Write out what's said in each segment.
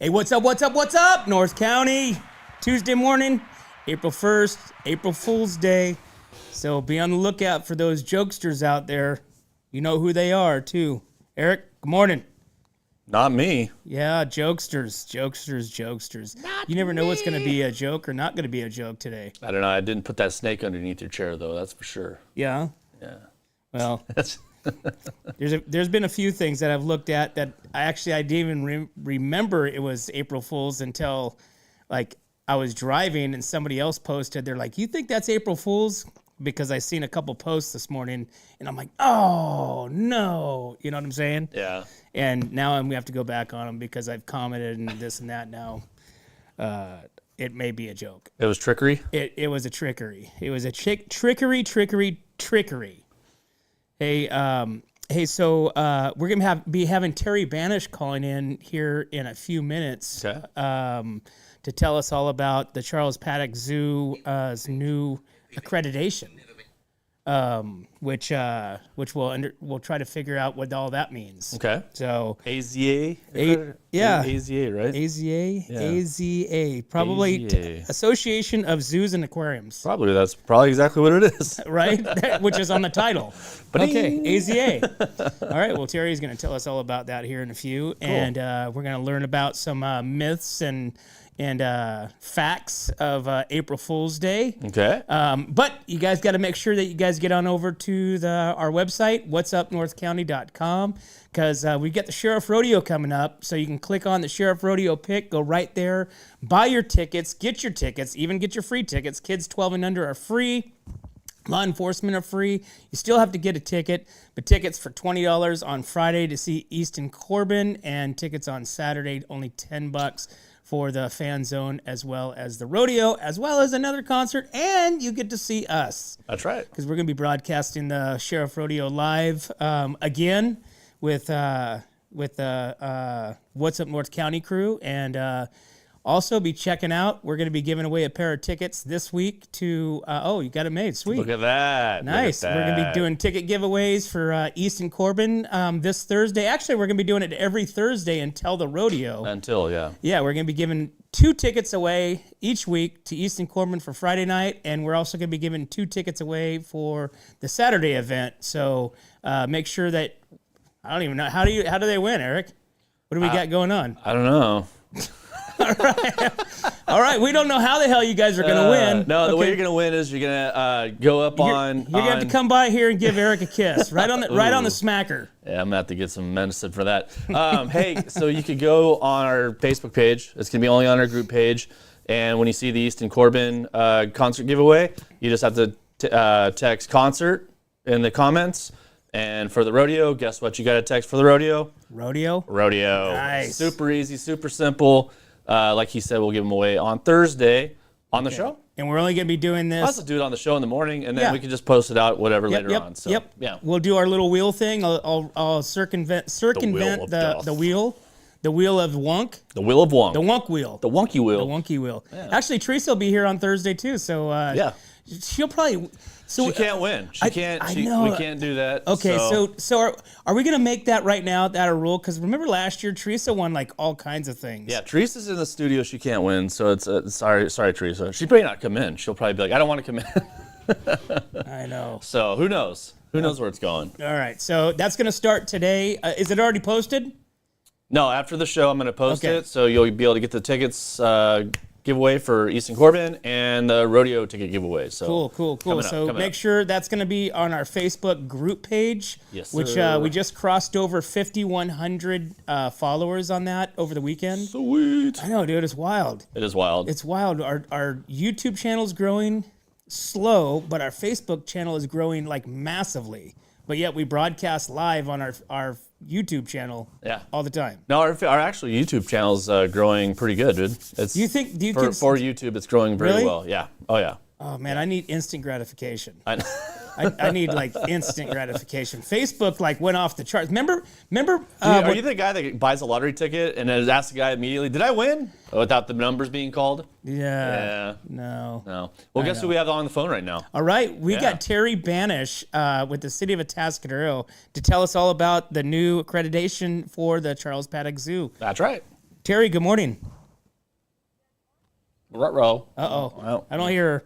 Hey, what's up, North County? Tuesday morning, April 1st, April Fool's Day. So be on the lookout for those jokesters out there. You know who they are, too. Eric, good morning. Not me. Yeah, jokesters. You never know what's going to be a joke or not going to be a joke today. I don't know. I didn't put that snake underneath your chair, though. That's for sure. Yeah? Yeah. Well, there's been a few things that I've looked at that I didn't even remember it was April Fool's until, like, I was driving and somebody else posted. They're like, "You think that's April Fool's?" Because I seen a couple posts this morning, and I'm like, "Oh no!" You know what I'm saying? Yeah. And now I'm gonna have to go back on them because I've commented and this and that. Now, it may be a joke. It was trickery? It was a trickery. It was a trickery. Hey, so we're gonna be having Terry Banish calling in here in a few minutes. Okay. To tell us all about the Charles Paddock Zoo's new accreditation, which we'll try to figure out what all that means. Okay. So AZA? yeah. AZA, right? AZA, probably AZA. Association of Zoos and Aquariums. That's probably exactly what it is. Right? Which is on the title. Okay, AZA. All right, well, Terry's going to tell us all about that here in a few. Cool. And we're going to learn about some myths and facts of April Fool's Day. Okay. But you guys got to make sure that you guys get on over to our website, whatsupnorthcounty.com, because we get the Sheriff Rodeo coming up. So you can click on the Sheriff Rodeo pick, go right there, buy your tickets, get your tickets, even get your free tickets. Kids 12 and under are free. Law enforcement are free. You still have to get a ticket, but tickets for $20 on Friday to see Easton Corbin, and tickets on Saturday only $10 for the fan zone, as well as the rodeo, as well as another concert, and you get to see us. That's right. Because we're going to be broadcasting the Sheriff Rodeo live again with the What's Up North County crew, and also be checking out. We're going to be giving away a pair of tickets this week to, you got it made. Sweet. Look at that. Nice. We're going to be doing ticket giveaways for Easton Corbin this Thursday. Actually, we're going to be doing it every Thursday until the rodeo. Yeah, we're going to be giving 2 tickets away each week to Easton Corbin for Friday night, and we're also going to be giving 2 tickets away for the Saturday event. So make sure that, I don't even know, how do they win, Eric? What do we got going on? I don't know. All right. We don't know how the hell you guys are going to win. No, the way you're going to win is you're going to go up on... You're going to have to come by here and give Eric a kiss. Right on the smacker. Yeah, I'm going to have to get some medicine for that. Hey, so you could go on our Facebook page. It's going to be only on our group page. And when you see the Easton Corbin concert giveaway, you just have to text concert in the comments. And for the rodeo, guess what you got to text for the rodeo? Rodeo. Nice. Super easy, super simple. Like he said, we'll give them away on Thursday on the show. And we're only going to be doing this. I'll also do it on the show in the morning, and then we can just post it out later on. So, yeah. We'll do our little wheel thing. I'll circumvent the wheel. The wheel of wonk. The wheel of wonk. The wonk wheel. The wonky wheel. The wonky wheel. Yeah. Actually, Teresa will be here on Thursday, too. So she'll probably... So, she can't win. She can't. I know. We can't do that. Okay, so are we going to make that right now, that a rule? Because remember last year, Teresa won like all kinds of things. Yeah, Teresa's in the studio. She can't win, so it's sorry, Teresa. She may not come in. She'll probably be like, I don't want to come in. I know. So who knows? Who knows where it's going? All right, so that's going to start today. Is it already posted? No, after the show, I'm going to post it, so you'll be able to get the tickets giveaway for Easton Corbin and the rodeo ticket giveaway. So cool. So make sure that's going to be on our Facebook group page, which we just crossed over 5,100 followers on that over the weekend. Sweet. I know, dude. It's wild. It is wild. It's wild. Our YouTube channel's growing slow, but our Facebook channel is growing like massively. But yet we broadcast live on our YouTube channel all the time. No, our actual YouTube channel is growing pretty good, dude. It's, do you think for YouTube, it's growing very well. Yeah. Oh, yeah. Oh, man, I need instant gratification. I need like instant gratification. Facebook like went off the charts. Remember? Are you the guy that buys a lottery ticket and then asks the guy immediately, "Did I win?" Without the numbers being called? Yeah. No. Well, guess who we have on the phone right now? All right, we got Terry Banish with the city of Atascadero to tell us all about the new accreditation for the Charles Paddock Zoo. That's right. Terry, good morning. Ruh-roh. Uh-oh. Well, I don't hear her.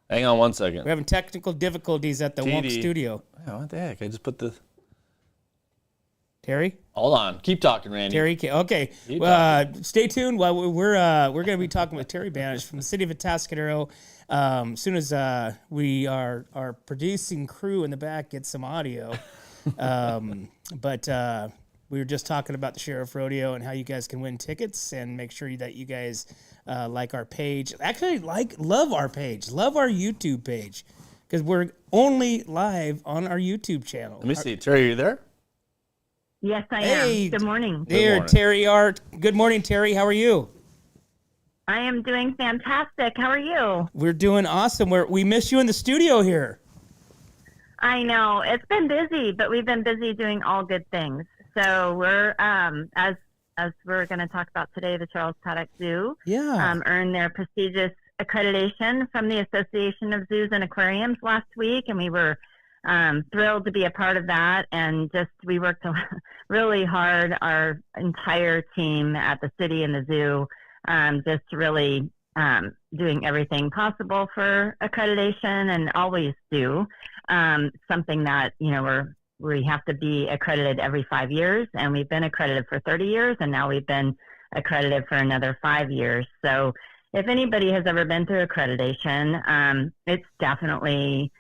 hang on one second. We're having technical difficulties at the Wonk studio. Oh, what the heck? I just put the... Terry? Hold on. Keep talking, Randy. Terry, okay. Stay tuned. Well, we're going to be talking with Terry Banish from the city of Atascadero. As soon as our producing crew in the back gets some audio. But we were just talking about the Sheriff Rodeo and how you guys can win tickets, and make sure that you guys like our page. Actually, love our page. Love our YouTube page, because we're only live on our YouTube channel. Let me see. Terry, are you there? Yes, I am. Good morning. There, Terry Art. Good morning, Terry. How are you? I am doing fantastic. How are you? We're doing awesome. We miss you in the studio here. I know. It's been busy, but we've been busy doing all good things. So we're, as we're going to talk about today, the Charles Paddock Zoo earned their prestigious accreditation from the Association of Zoos and Aquariums last week, and we were thrilled to be a part of that. And we worked really hard, our entire team at the city and the zoo, just really doing everything possible for accreditation, and always do. Something that, we have to be accredited every 5 years, and we've been accredited for 30 years, and now we've been accredited for another 5 years. So if anybody has ever been through accreditation, it's definitely,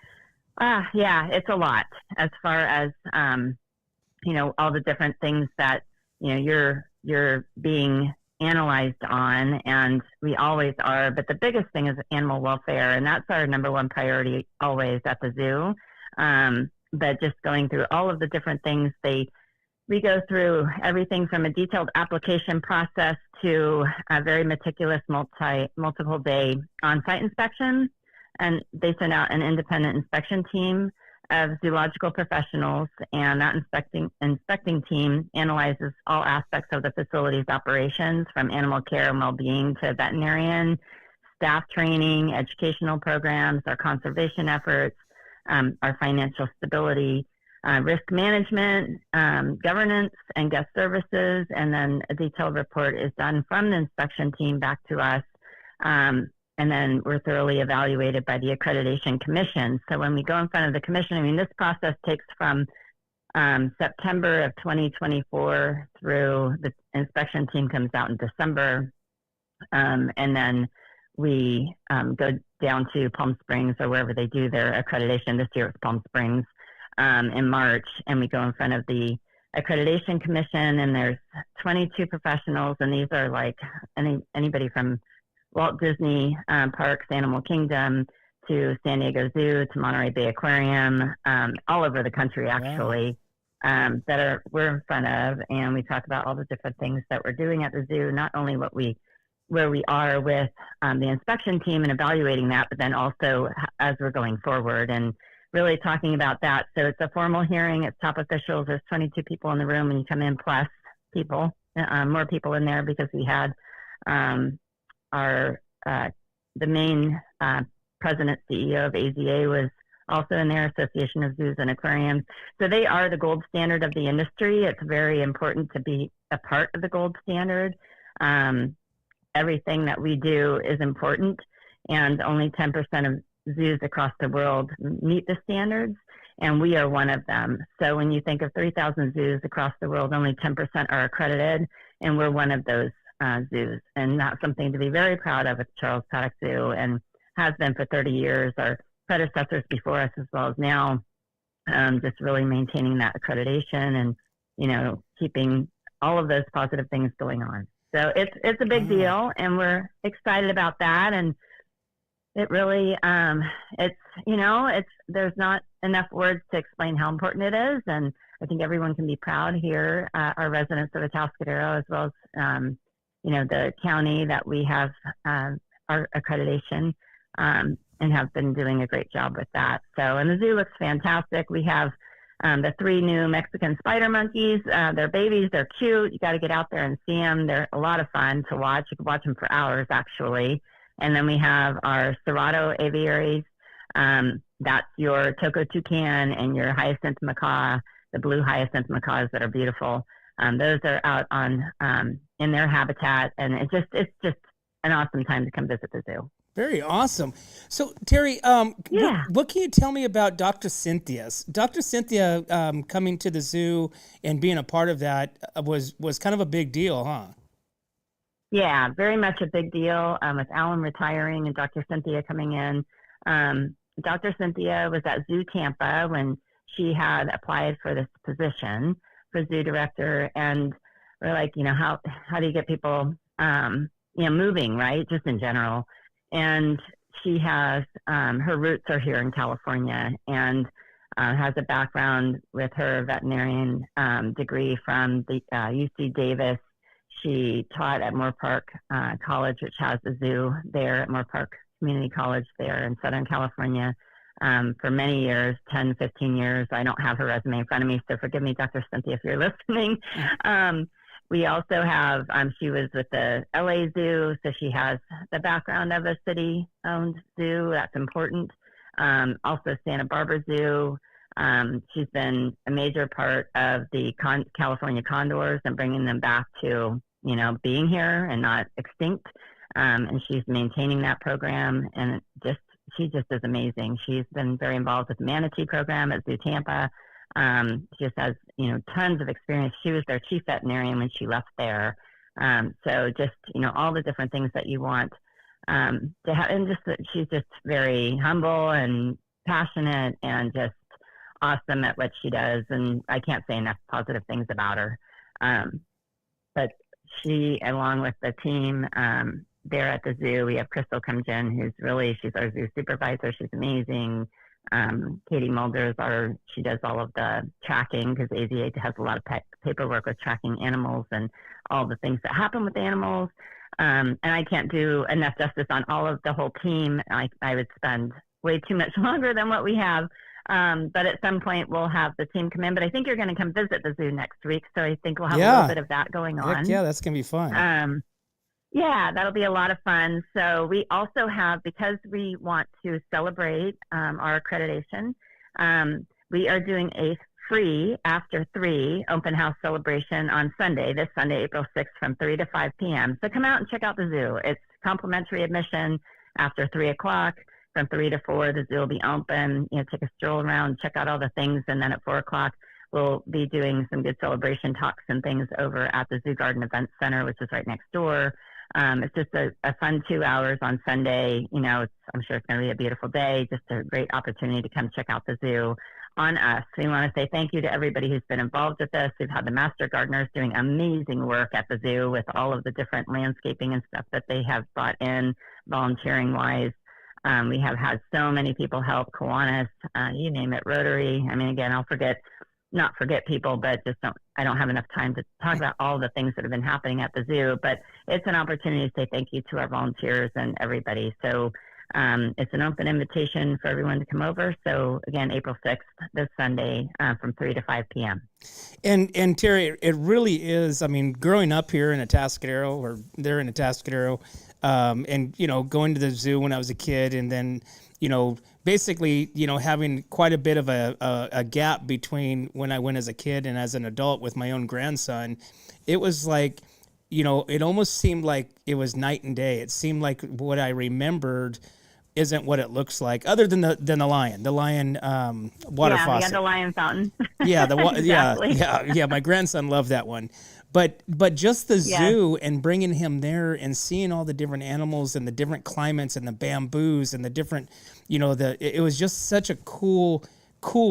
it's a lot, as far as, all the different things that, you're being analyzed on, and we always are. But the biggest thing is animal welfare, and that's our number one priority always at the zoo. But just going through all of the different things, we go through everything from a detailed application process to a very meticulous multiple day on-site inspection. And they send out an independent inspection team of zoological professionals, and that inspecting team analyzes all aspects of the facility's operations, from animal care and well-being to veterinarian, staff training, educational programs, our conservation efforts, our financial stability, risk management, governance, and guest services. And then a detailed report is done from the inspection team back to us. And then we're thoroughly evaluated by the Accreditation Commission. So when we go in front of the commission, this process takes from September of 2024 through the inspection team comes out in December. And then we go down to Palm Springs, or wherever they do their accreditation. This year it's Palm Springs in March, and we go in front of the Accreditation Commission, and there's 22 professionals, and these are like anybody from Walt Disney Parks, Animal Kingdom, to San Diego Zoo, to Monterey Bay Aquarium, all over the country actually. Wow. We're in front of, and we talk about all the different things that we're doing at the zoo, not only where we are with the inspection team and evaluating that, but then also as we're going forward and really talking about that. So it's a formal hearing. It's top officials. There's 22 people in the room when you come in, plus people, more people in there, because we had the main president, CEO of AZA was also in there, Association of Zoos and Aquariums. So they are the gold standard of the industry. It's very important to be a part of the gold standard. Everything that we do is important, and only 10% of zoos across the world meet the standards, and we are one of them. So when you think of 3,000 zoos across the world, only 10% are accredited, and we're one of those zoos. And that's something to be very proud of at Charles Paddock Zoo, and has been for 30 years. Our predecessors before us, as well as now, just really maintaining that accreditation and, keeping all of those positive things going on. So it's a big deal, and we're excited about that. And it really, there's not enough words to explain how important it is. And I think everyone can be proud here, our residents of Atascadero, as well as, the county, that we have our accreditation and have been doing a great job with that. So, and the zoo looks fantastic. We have the 3 new Mexican spider monkeys. They're babies. They're cute. You got to get out there and see them. They're a lot of fun to watch. You can watch them for hours, actually. And then we have our Cerrado aviaries. That's your Toco toucan and your hyacinth macaw, the blue hyacinth macaws that are beautiful. Those are out on in their habitat, and it's just an awesome time to come visit the zoo. Very awesome. So, Terry, what can you tell me about Dr. Cynthia? Dr. Cynthia coming to the zoo and being a part of that was kind of a big deal, huh? Yeah, very much a big deal. With Alan retiring and Dr. Cynthia coming in. Dr. Cynthia was at Zoo Tampa when she had applied for this position for zoo director, and we're like, how do you get people, moving, right? Just in general. And she has, her roots are here in California, and has a background with her veterinarian degree from the UC Davis. She taught at Moore Park College, which has a zoo there at Moore Park Community College there in Southern California for many years, 10, 15 years. I don't have her resume in front of me, so forgive me, Dr. Cynthia, if you're listening. We also have, she was with the LA Zoo, so she has the background of a city-owned zoo. That's important. Also Santa Barbara Zoo. She's been a major part of the California condors and bringing them back to, being here and not extinct. And she's maintaining that program, and she just is amazing. She's been very involved with the manatee program at Zoo Tampa. She just has, tons of experience. She was their chief veterinarian when she left there. So just, all the different things that you want to have, and just that she's just very humble and passionate and just awesome at what she does. And I can't say enough positive things about her. But she, along with the team, there at the zoo, we have Crystal comes in, she's our zoo supervisor. She's amazing. Katie Mulder she does all of the tracking, because AZA has a lot of paperwork with tracking animals and all the things that happen with animals. And I can't do enough justice on all of the whole team. I would spend way too much longer than what we have. But at some point we'll have the team come in, but I think you're going to come visit the zoo next week. So I think we'll have a little bit of that going on. Heck yeah, that's going to be fun. Yeah, that'll be a lot of fun. So we also have, because we want to celebrate our accreditation, we are doing a free after 3 open house celebration on Sunday, this Sunday, April 6th, from 3 to 5 p.m. So come out and check out the zoo. It's complimentary admission after 3 o'clock. From 3 to 4, the zoo will be open. Take a stroll around, check out all the things, and then at 4 o'clock, we'll be doing some good celebration talks and things over at the Zoo Garden Event Center, which is right next door. It's just a fun 2 hours on Sunday. I'm sure it's going to be a beautiful day. Just a great opportunity to come check out the zoo on us. We want to say thank you to everybody who's been involved with this. We've had the master gardeners doing amazing work at the zoo with all of the different landscaping and stuff that they have brought in, volunteering wise. We have had so many people help, Kiwanis, you name it, Rotary. I mean, again, I'll not forget people, but I don't have enough time to talk about all the things that have been happening at the zoo. But it's an opportunity to say thank you to our volunteers and everybody. So it's an open invitation for everyone to come over. So again, April 6th, this Sunday, from 3 to 5 p.m. And Terry, it really is. I mean, growing up here in Atascadero, or there in Atascadero, and going to the zoo when I was a kid, and then basically having quite a bit of a gap between when I went as a kid and as an adult with my own grandson. It was like, it almost seemed like it was night and day. It seemed like what I remembered isn't what it looks like, other than the lion water faucet. Yeah, the lion fountain. Yeah, Exactly. yeah. My grandson loved that one. But just the zoo and bringing him there and seeing all the different animals and the different climates and the bamboos and the different, it was just such a cool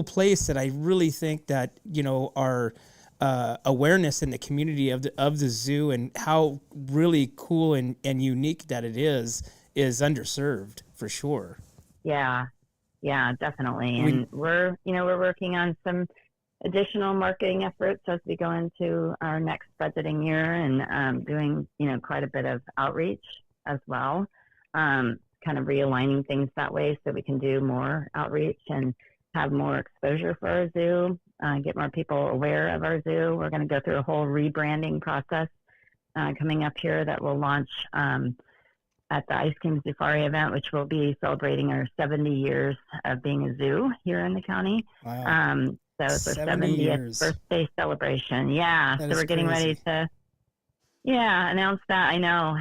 place that I really think that, our awareness in the community of the zoo and how really cool and unique that it is underserved for sure. Yeah, definitely. And we're working on some additional marketing efforts as we go into our next budgeting year, and doing quite a bit of outreach as well, kind of realigning things that way so we can do more outreach and have more exposure for our zoo, get more people aware of our zoo. We're going to go through a whole rebranding process coming up here that will launch at the Ice Cream Safari event, which will be celebrating our 70 years of being a zoo here in the county. Wow. So it's our 70th birthday celebration. Yeah. So we're getting ready to, Yeah, announce that. I know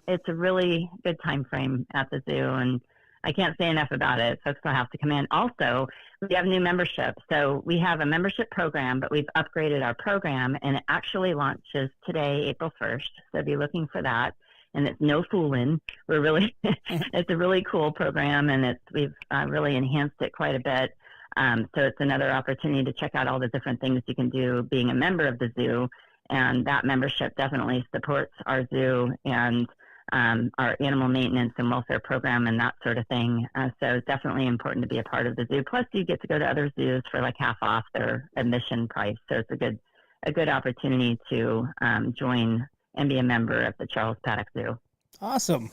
it's a really good time frame at the zoo, and I can't say enough about it. Folks will have to come in. Also, we have new membership. So we have a membership program, but we've upgraded our program, and it actually launches today, April 1st. So be looking for that. And it's no fooling. We're really, it's a really cool program, and we've really enhanced it quite a bit. So it's another opportunity to check out all the different things you can do being a member of the zoo. And that membership definitely supports our zoo and our animal maintenance and welfare program and that sort of thing. So it's definitely important to be a part of the zoo. Plus, you get to go to other zoos for like half off their admission price. So it's a good opportunity to join and be a member of the Charles Paddock Zoo. Awesome.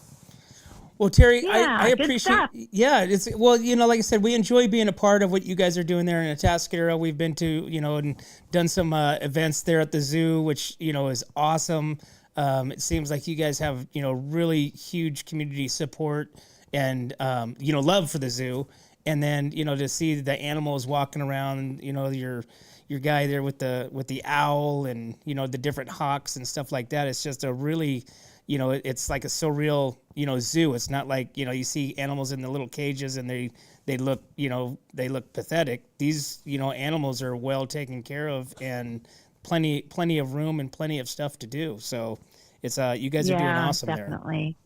Well, Terry, yeah, I appreciate. It's like I said, we enjoy being a part of what you guys are doing there in Atascadero. We've been to, and done some events there at the zoo, which is awesome. It seems like you guys have really huge community support and love for the zoo, and then to see the animals walking around, your guy there with the owl and the different hawks and stuff like that. It's just a really it's like a surreal, zoo. It's not like, you see animals in the little cages and they look, they look pathetic. These, animals are well taken care of and plenty of room and plenty of stuff to do. So it's, you guys are doing awesome definitely.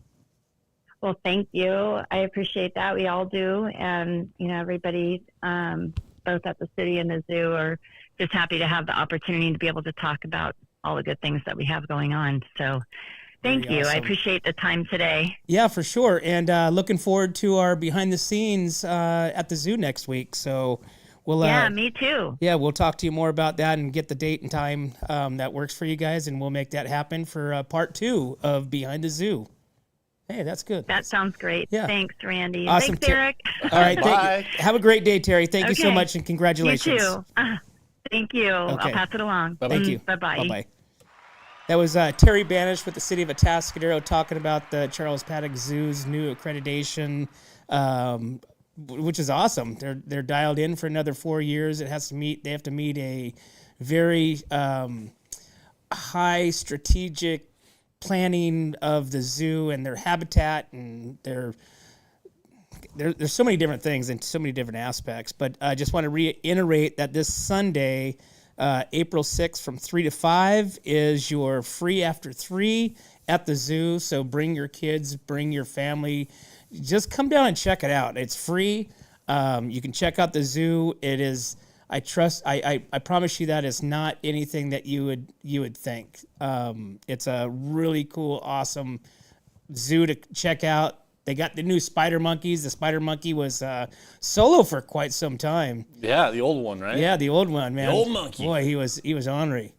Well, thank you. I appreciate that. We all do. And, everybody, both at the city and the zoo are just happy to have the opportunity to be able to talk about all the good things that we have going on. So, thank you. Awesome. I appreciate the time today. Yeah, for sure. And looking forward to our behind the scenes at the zoo next week. So we'll me too. Yeah, we'll talk to you more about that and get the date and time that works for you guys, and we'll make that happen for part 2 of Behind the Zoo. Hey, that's good. That sounds great. Yeah. Thanks, Randy. Awesome. Thanks, Eric. All right. Bye. Have a great day, Terry. Thank you so much, and congratulations. You too. Thank you. Okay. I'll pass it along. Bye-bye. Thank you. Bye-bye. Bye-bye. That was Terry Banish with the city of Atascadero talking about the Charles Paddock Zoo's new accreditation, which is awesome. They're dialed in for another 4 years. They have to meet a very high strategic planning of the zoo and their habitat, and there's so many different things and so many different aspects. But I just want to reiterate that this Sunday, April 6th from 3 to 5 is your free after 3 at the zoo. So bring your kids, bring your family, just come down and check it out. It's free. You can check out the zoo. It is, I promise you that it's not anything that you would think. It's a really cool, awesome zoo to check out. They got the new spider monkeys. The spider monkey was solo for quite some time. Yeah, the old one, right? Yeah, the old one, man. The old monkey. Boy, he was ornery.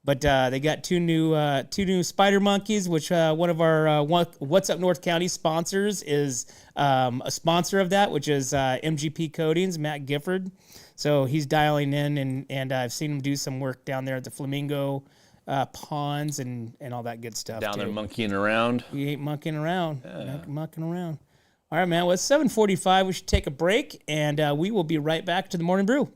But they got two new spider monkeys, which one of our What's Up North County sponsors is a sponsor of that, which is MGP Coatings, Matt Gifford. So he's dialing in, and I've seen him do some work down there at the Flamingo ponds and all that good stuff. Down there monkeying around. He ain't monkeying around. Yeah. Mucking around. All right, man. Well, it's 7:45. We should take a break, and we will be right back to the Morning Brew.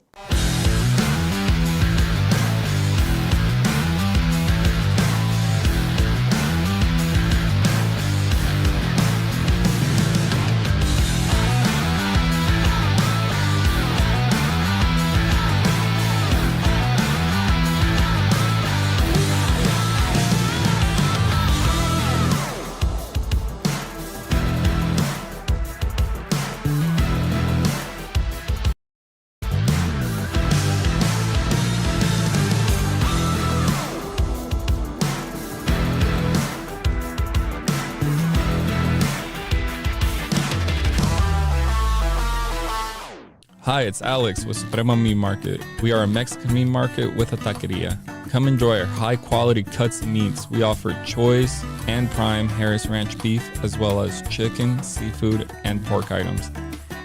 Hi, it's Alex with Suprema Meat Market. We are a Mexican meat market with a taqueria. Come enjoy our high-quality cuts and meats. We offer choice and prime Harris Ranch beef, as well as chicken, seafood, and pork items.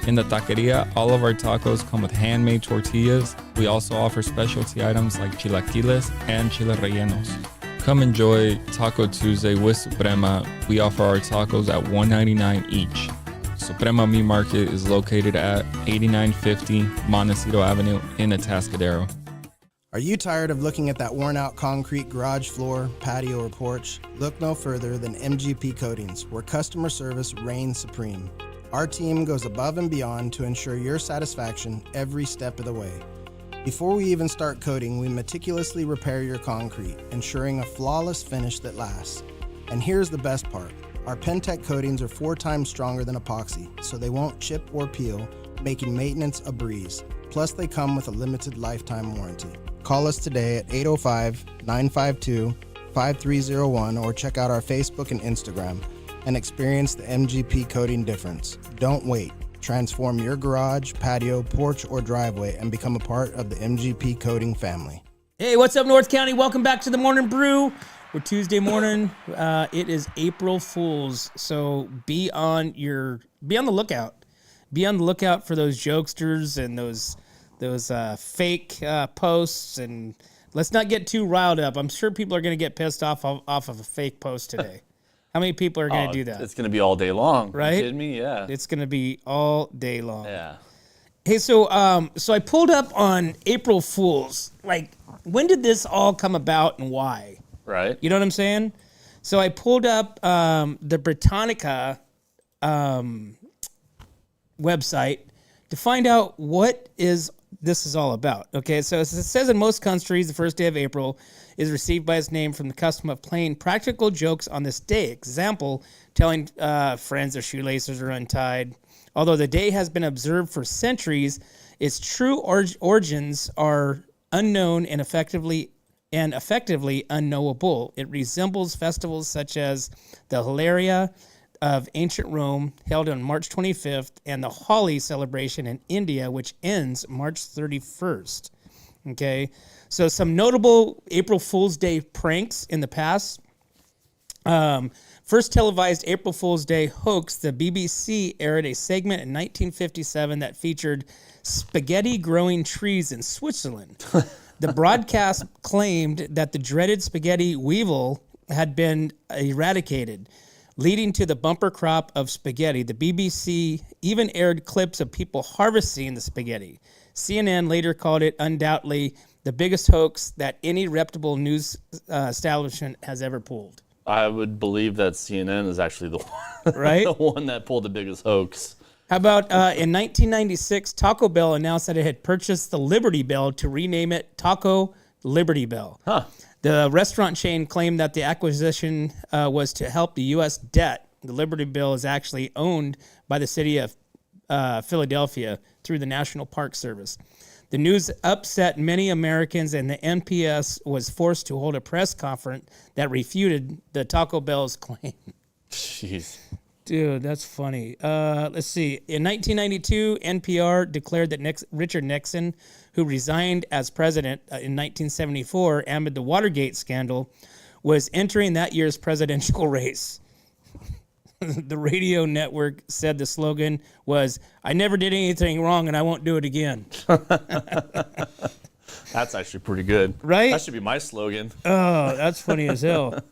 In the taqueria, all of our tacos come with handmade tortillas. We also offer specialty items like chilaquiles and chile rellenos. Come enjoy Taco Tuesday with Suprema. We offer our tacos at $1.99 each. Suprema Meat Market is located at 8950 Montecito Avenue in Atascadero. Are you tired of looking at that worn-out concrete garage floor, patio, or porch? Look no further than MGP Coatings, where customer service reigns supreme. Our team goes above and beyond to ensure your satisfaction every step of the way. Before we even start coating, we meticulously repair your concrete, ensuring a flawless finish that lasts. And here's the best part. Our Pentec coatings are 4 times stronger than epoxy, so they won't chip or peel, making maintenance a breeze. Plus, they come with a limited lifetime warranty. Call us today at 805-952-5301 or check out our Facebook and Instagram and experience the MGP coating difference. Don't wait. Transform your garage, patio, porch, or driveway and become a part of the MGP coating family. Hey, what's up, North County? Welcome back to the Morning Brew. We're Tuesday morning. It is April Fool's, so be on the lookout. Be on the lookout for those jokesters and those fake posts, and let's not get too riled up. I'm sure people are going to get pissed off of a fake post today. How many people are going to do that? It's going to be all day long. Right? You kidding me? Yeah. It's going to be all day long. Yeah. Hey, so I pulled up on April Fools. Like, when did this all come about and why? Right. You know what I'm saying? So I pulled up the Britannica website to find out what this is all about. Okay, so it says in most countries, the first day of April is received by its name from the custom of playing practical jokes on this day. Example, telling friends their shoelaces are untied. Although the day has been observed for centuries, its true origins are unknown and effectively unknowable. It resembles festivals such as the Hilaria of ancient Rome, held on March 25th, and the Holi celebration in India, which ends March 31st. Okay, so some notable April Fool's Day pranks in the past. First televised April Fool's Day hoax, the BBC aired a segment in 1957 that featured spaghetti growing trees in Switzerland. The broadcast claimed that the dreaded spaghetti weevil had been eradicated, leading to the bumper crop of spaghetti. The BBC even aired clips of people harvesting the spaghetti. CNN later called it undoubtedly the biggest hoax that any reputable news establishment has ever pulled. I would believe that CNN is actually the one, right? The one that pulled the biggest hoax. How about in 1996, Taco Bell announced that it had purchased the Liberty Bell to rename it Taco Liberty Bell. Huh. The restaurant chain claimed that the acquisition was to help the U.S. debt. The Liberty Bell is actually owned by the city of Philadelphia through the National Park Service. The news upset many Americans, and the NPS was forced to hold a press conference that refuted the Taco Bell's claim. Jeez. Dude, that's funny. Let's see. In 1992, NPR declared that Richard Nixon, who resigned as president in 1974 amid the Watergate scandal, was entering that year's presidential race. The radio network said the slogan was, "I never did anything wrong and I won't do it again." That's actually pretty good. Right? That should be my slogan. Oh, that's funny as hell.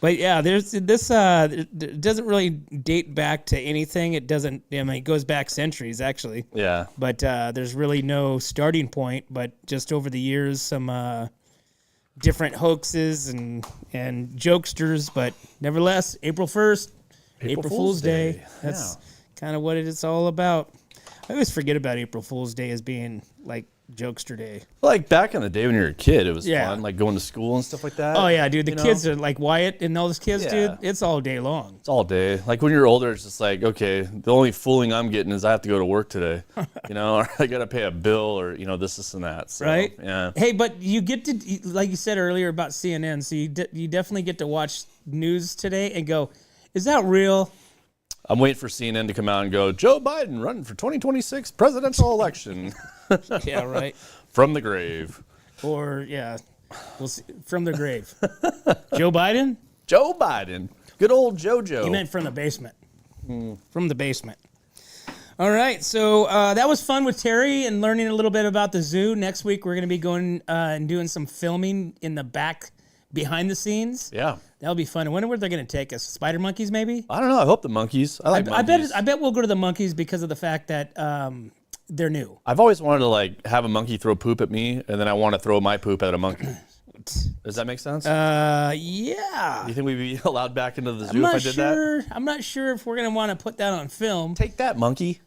But yeah, there's this. It doesn't really date back to anything. It doesn't. I mean, it goes back centuries actually. Yeah. But there's really no starting point. But just over the years, some different hoaxes and jokesters. But nevertheless, April 1st, April Fool's Day. That's kind of what it's all about. I always forget about April Fool's Day as being like jokester day. Like back in the day when you were a kid, it was fun, like going to school and stuff like that. Oh yeah, dude. The kids are like Wyatt and all those kids, dude. It's all day long. It's all day. Like when you're older, it's just like, okay, the only fooling I'm getting is I have to go to work today, or I got to pay a bill, or this and that. So, right? Yeah. Hey, but you get to, like you said earlier about CNN, so you definitely get to watch news today and go, is that real? I'm waiting for CNN to come out and go, Joe Biden running for 2026 presidential election. Yeah, right. From the grave. Or, we'll see, from the grave. Joe Biden? Joe Biden. Good old JoJo. He meant from the basement. From the basement. All right, so that was fun with Terry and learning a little bit about the zoo. Next week, we're going to be going and doing some filming in the back, behind the scenes. Yeah. That'll be fun. I wonder where they're going to take us. Spider monkeys, maybe? I don't know. I hope the monkeys. I like monkeys. I bet we'll go to the monkeys because of the fact that they're new. I've always wanted to like have a monkey throw poop at me, and then I want to throw my poop at a monkey. Does that make sense? Yeah. Do you think we'd be allowed back into the zoo if I did that? I'm not sure if we're gonna want to put that on film. Take that, monkey.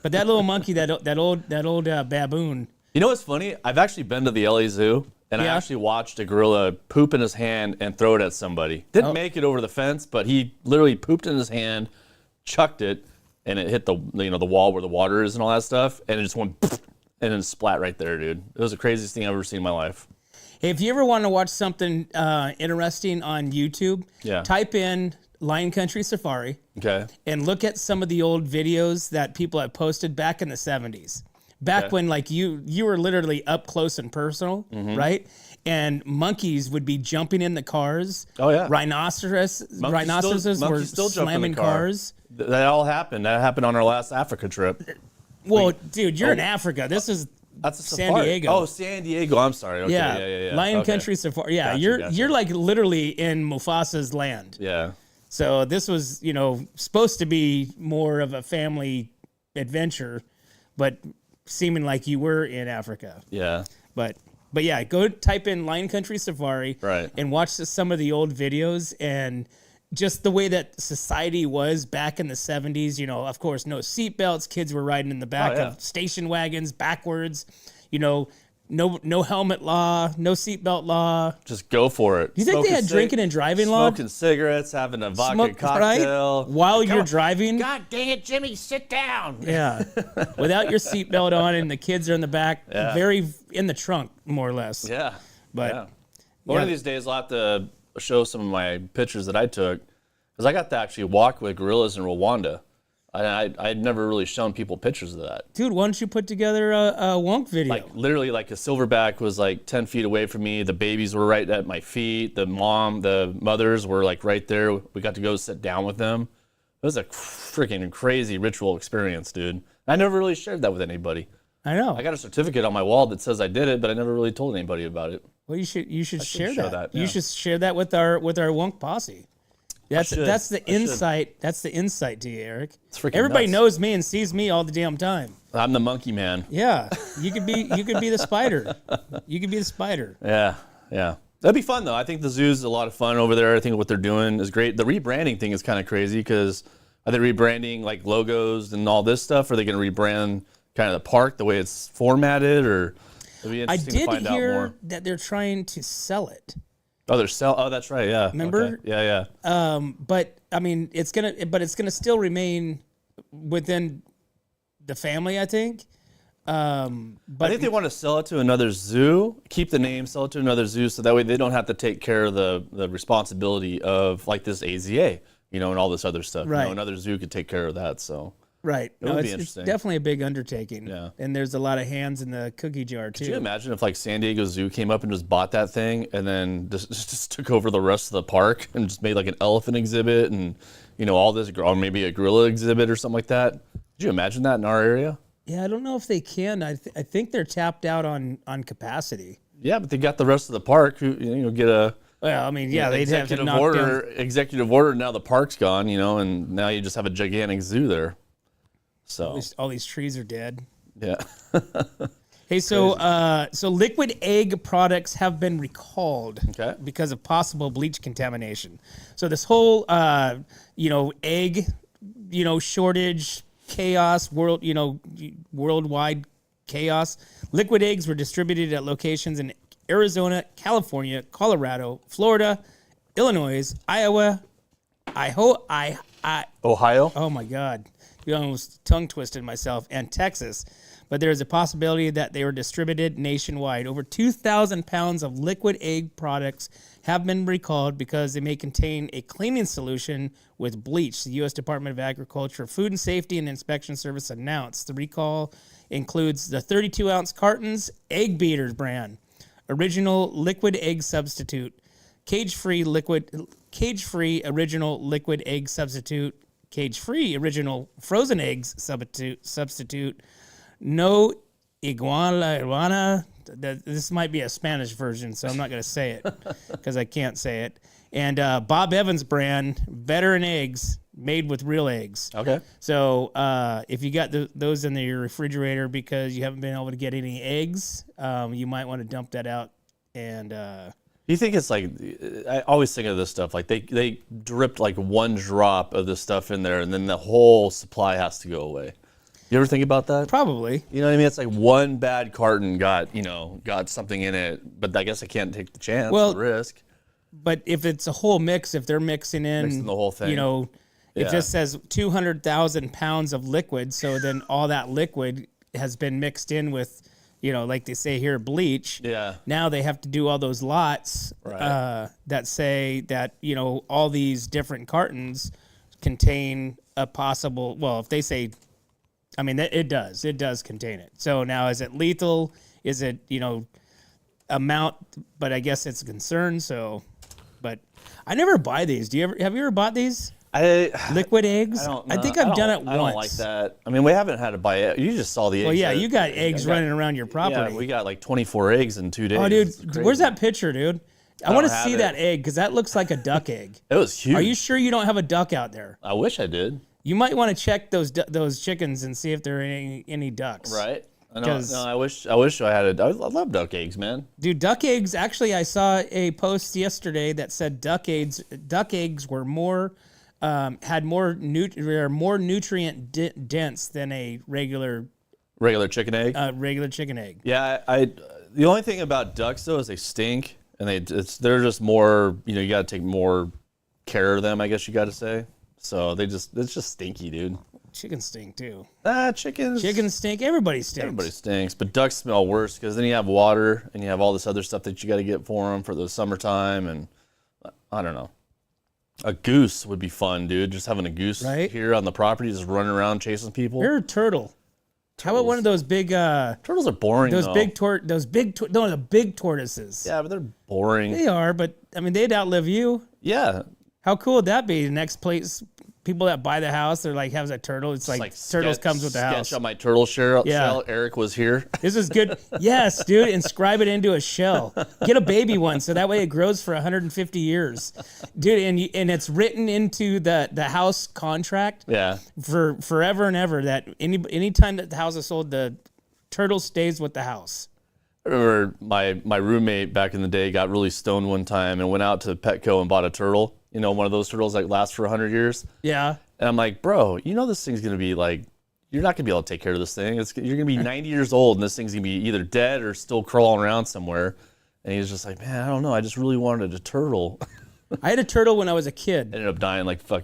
But that little monkey, that old baboon. You know what's funny? I've actually been to the LA Zoo, and I actually watched a gorilla poop in his hand and throw it at somebody. Didn't make it over the fence, but he literally pooped in his hand, chucked it, and it hit the wall where the water is and all that stuff, and it just went and then splat right there, dude. It was the craziest thing I've ever seen in my life. Hey, if you ever want to watch something interesting on YouTube, type in Lion Country Safari. Okay. And look at some of the old videos that people have posted back in the 70s. Back when like you were literally up close and personal, right? And monkeys would be jumping in the cars. Oh yeah. Rhinoceroses were slamming cars. That all happened. That happened on our last Africa trip. Well, dude, you're in Africa. That's a San Diego. Oh, San Diego. I'm sorry. Okay. Yeah. Lion Country Safari. Yeah, gotcha. You're like literally in Mufasa's land. Yeah. So this was, supposed to be more of a family adventure, but seeming like you were in Africa. Yeah. But yeah, go type in Lion Country Safari and watch some of the old videos and just the way that society was back in the 70s. Of course, no seatbelts. Kids were riding in the back of station wagons backwards. No helmet law, no seatbelt law. Just go for it. Do you think they had drinking and driving law? Smoking cigarettes, having a vodka cocktail. Right? While you're driving. God dang it, Jimmy, sit down. Yeah. Without your seatbelt on and the kids are in the back, very in the trunk, more or less. Yeah. But one of these days I'll have to show some of my pictures that I took, because I got to actually walk with gorillas in Rwanda. I'd never really shown people pictures of that. Dude, why don't you put together a wonk video? Like literally, like a silverback was like 10 feet away from me. The babies were right at my feet. The mothers were like right there. We got to go sit down with them. It was a freaking crazy ritual experience, dude. I never really shared that with anybody. I know. I got a certificate on my wall that says I did it, but I never really told anybody about it. Well, you should share that. Yeah. You should share that with our wonk posse. That's the insight. That's the insight to you, Eric. Everybody knows me and sees me all the damn time. I'm the monkey man. Yeah, you could be the spider. You could be the spider. Yeah. That'd be fun though. I think the zoo's a lot of fun over there. I think what they're doing is great. The rebranding thing is kind of crazy because are they rebranding like logos and all this stuff? Or are they going to rebrand kind of the park the way it's formatted? Or it'd be interesting to find out more. I did hear that they're trying to sell it. Oh, that's right. Yeah. Remember? Okay. Yeah. But I mean, it's gonna still remain within the family, I think. But I think they want to sell it to another zoo, keep the name, sell it to another zoo, so that way they don't have to take care of the responsibility of like this AZA, and all this other stuff. Right. Another zoo could take care of that. So. Right. It would be interesting. It's definitely a big undertaking. Yeah. And there's a lot of hands in the cookie jar, too. Could you imagine if, like, San Diego Zoo came up and just bought that thing and then just took over the rest of the park and just made, like, an elephant exhibit and, all this, or maybe a gorilla exhibit or something like that? Could you imagine that in our area? Yeah, I don't know if they can. I think they're tapped out on capacity. Yeah, but they got the rest of the park who, get a... Well, I mean, yeah, they'd have to knock executive order, now the park's gone, and now you just have a gigantic zoo there. So all these trees are dead. Yeah. Hey, so liquid egg products have been recalled because of possible bleach contamination. So this whole egg shortage chaos worldwide chaos. Liquid eggs were distributed at locations in Arizona, California, Colorado, Florida, Illinois, Iowa, Ohio. Oh my God. I almost tongue twisted myself, and Texas. But there is a possibility that they were distributed nationwide. Over 2,000 pounds of liquid egg products have been recalled because they may contain a cleaning solution with bleach. The U.S. Department of Agriculture, Food and Safety and Inspection Service announced the recall includes the 32-ounce cartons Egg Beaters brand, original liquid egg substitute, cage-free original liquid egg substitute, cage-free original frozen eggs substitute, no iguana. This might be a Spanish version, so I'm not going to say it because I can't say it. And Bob Evans brand veteran eggs made with real eggs. Okay. So if you got those in your refrigerator because you haven't been able to get any eggs, you might want to dump that out. And you think it's like, I always think of this stuff, like they dripped like one drop of this stuff in there and then the whole supply has to go away. You ever think about that? Probably. You know what I mean? It's like one bad carton got something in it, but I guess I can't take the chance, the risk. But if it's a whole mix, if they're mixing the whole thing, it just says 200,000 pounds of liquid, so then all that liquid has been mixed in with, like they say here, bleach. Yeah. Now they have to do all those lots that say that, all these different cartons contain a possible, if they say, it does contain it. So now is it lethal? Is it, amount, but I guess it's a concern. So, but I never buy these. Have you ever bought these? Liquid eggs? I think I've done it once. I don't like that. We haven't had to buy it. You just saw the eggs. Well, yeah, you got eggs running around your property. Yeah, we got like 24 eggs in 2 days. Oh, dude, where's that picture, dude? I want to see that egg because that looks like a duck egg. It was huge. Are you sure you don't have a duck out there? I wish I did. You might want to check those chickens and see if there are any ducks. Right. I wish I had I love duck eggs, man. Dude, duck eggs. Actually, I saw a post yesterday that said duck eggs were more had more nutrient dense than a regular chicken egg. Regular chicken egg. Yeah, the only thing about ducks though is they stink and they're just more. You got to take more care of them. I guess you got to say. So it's just stinky, dude. Chickens stink too. Chickens stink. Everybody stinks. Everybody stinks, but ducks smell worse because then you have water and you have all this other stuff that you got to get for them for the summertime, and I don't know. A goose would be fun, dude. Just having a goose here on the property, just running around chasing people. You're a turtle. How about one of those big? Turtles are boring. The big tortoises. Yeah, but they're boring. They are, but they'd outlive you. Yeah. How cool would that be? The next place, people that buy the house, they're like, "How's a turtle?" It's like turtles comes with the house. Sketch on my turtle shell. Eric was here. This is good. Yes, dude. Inscribe it into a shell. Get a baby one so that way it grows for 150 years, dude. And it's written into the house contract. Yeah. For forever and ever that any time that the house is sold, the turtle stays with the house. I remember my roommate back in the day got really stoned one time and went out to Petco and bought a turtle. One of those turtles that lasts for 100 years. Yeah. And I'm like, bro, this thing's going to be like, you're not going to be able to take care of this thing. You're going to be 90 years old and this thing's going to be either dead or still crawling around somewhere. And he was just like, man, I don't know. I just really wanted a turtle. I had a turtle when I was a kid. Ended up dying like 4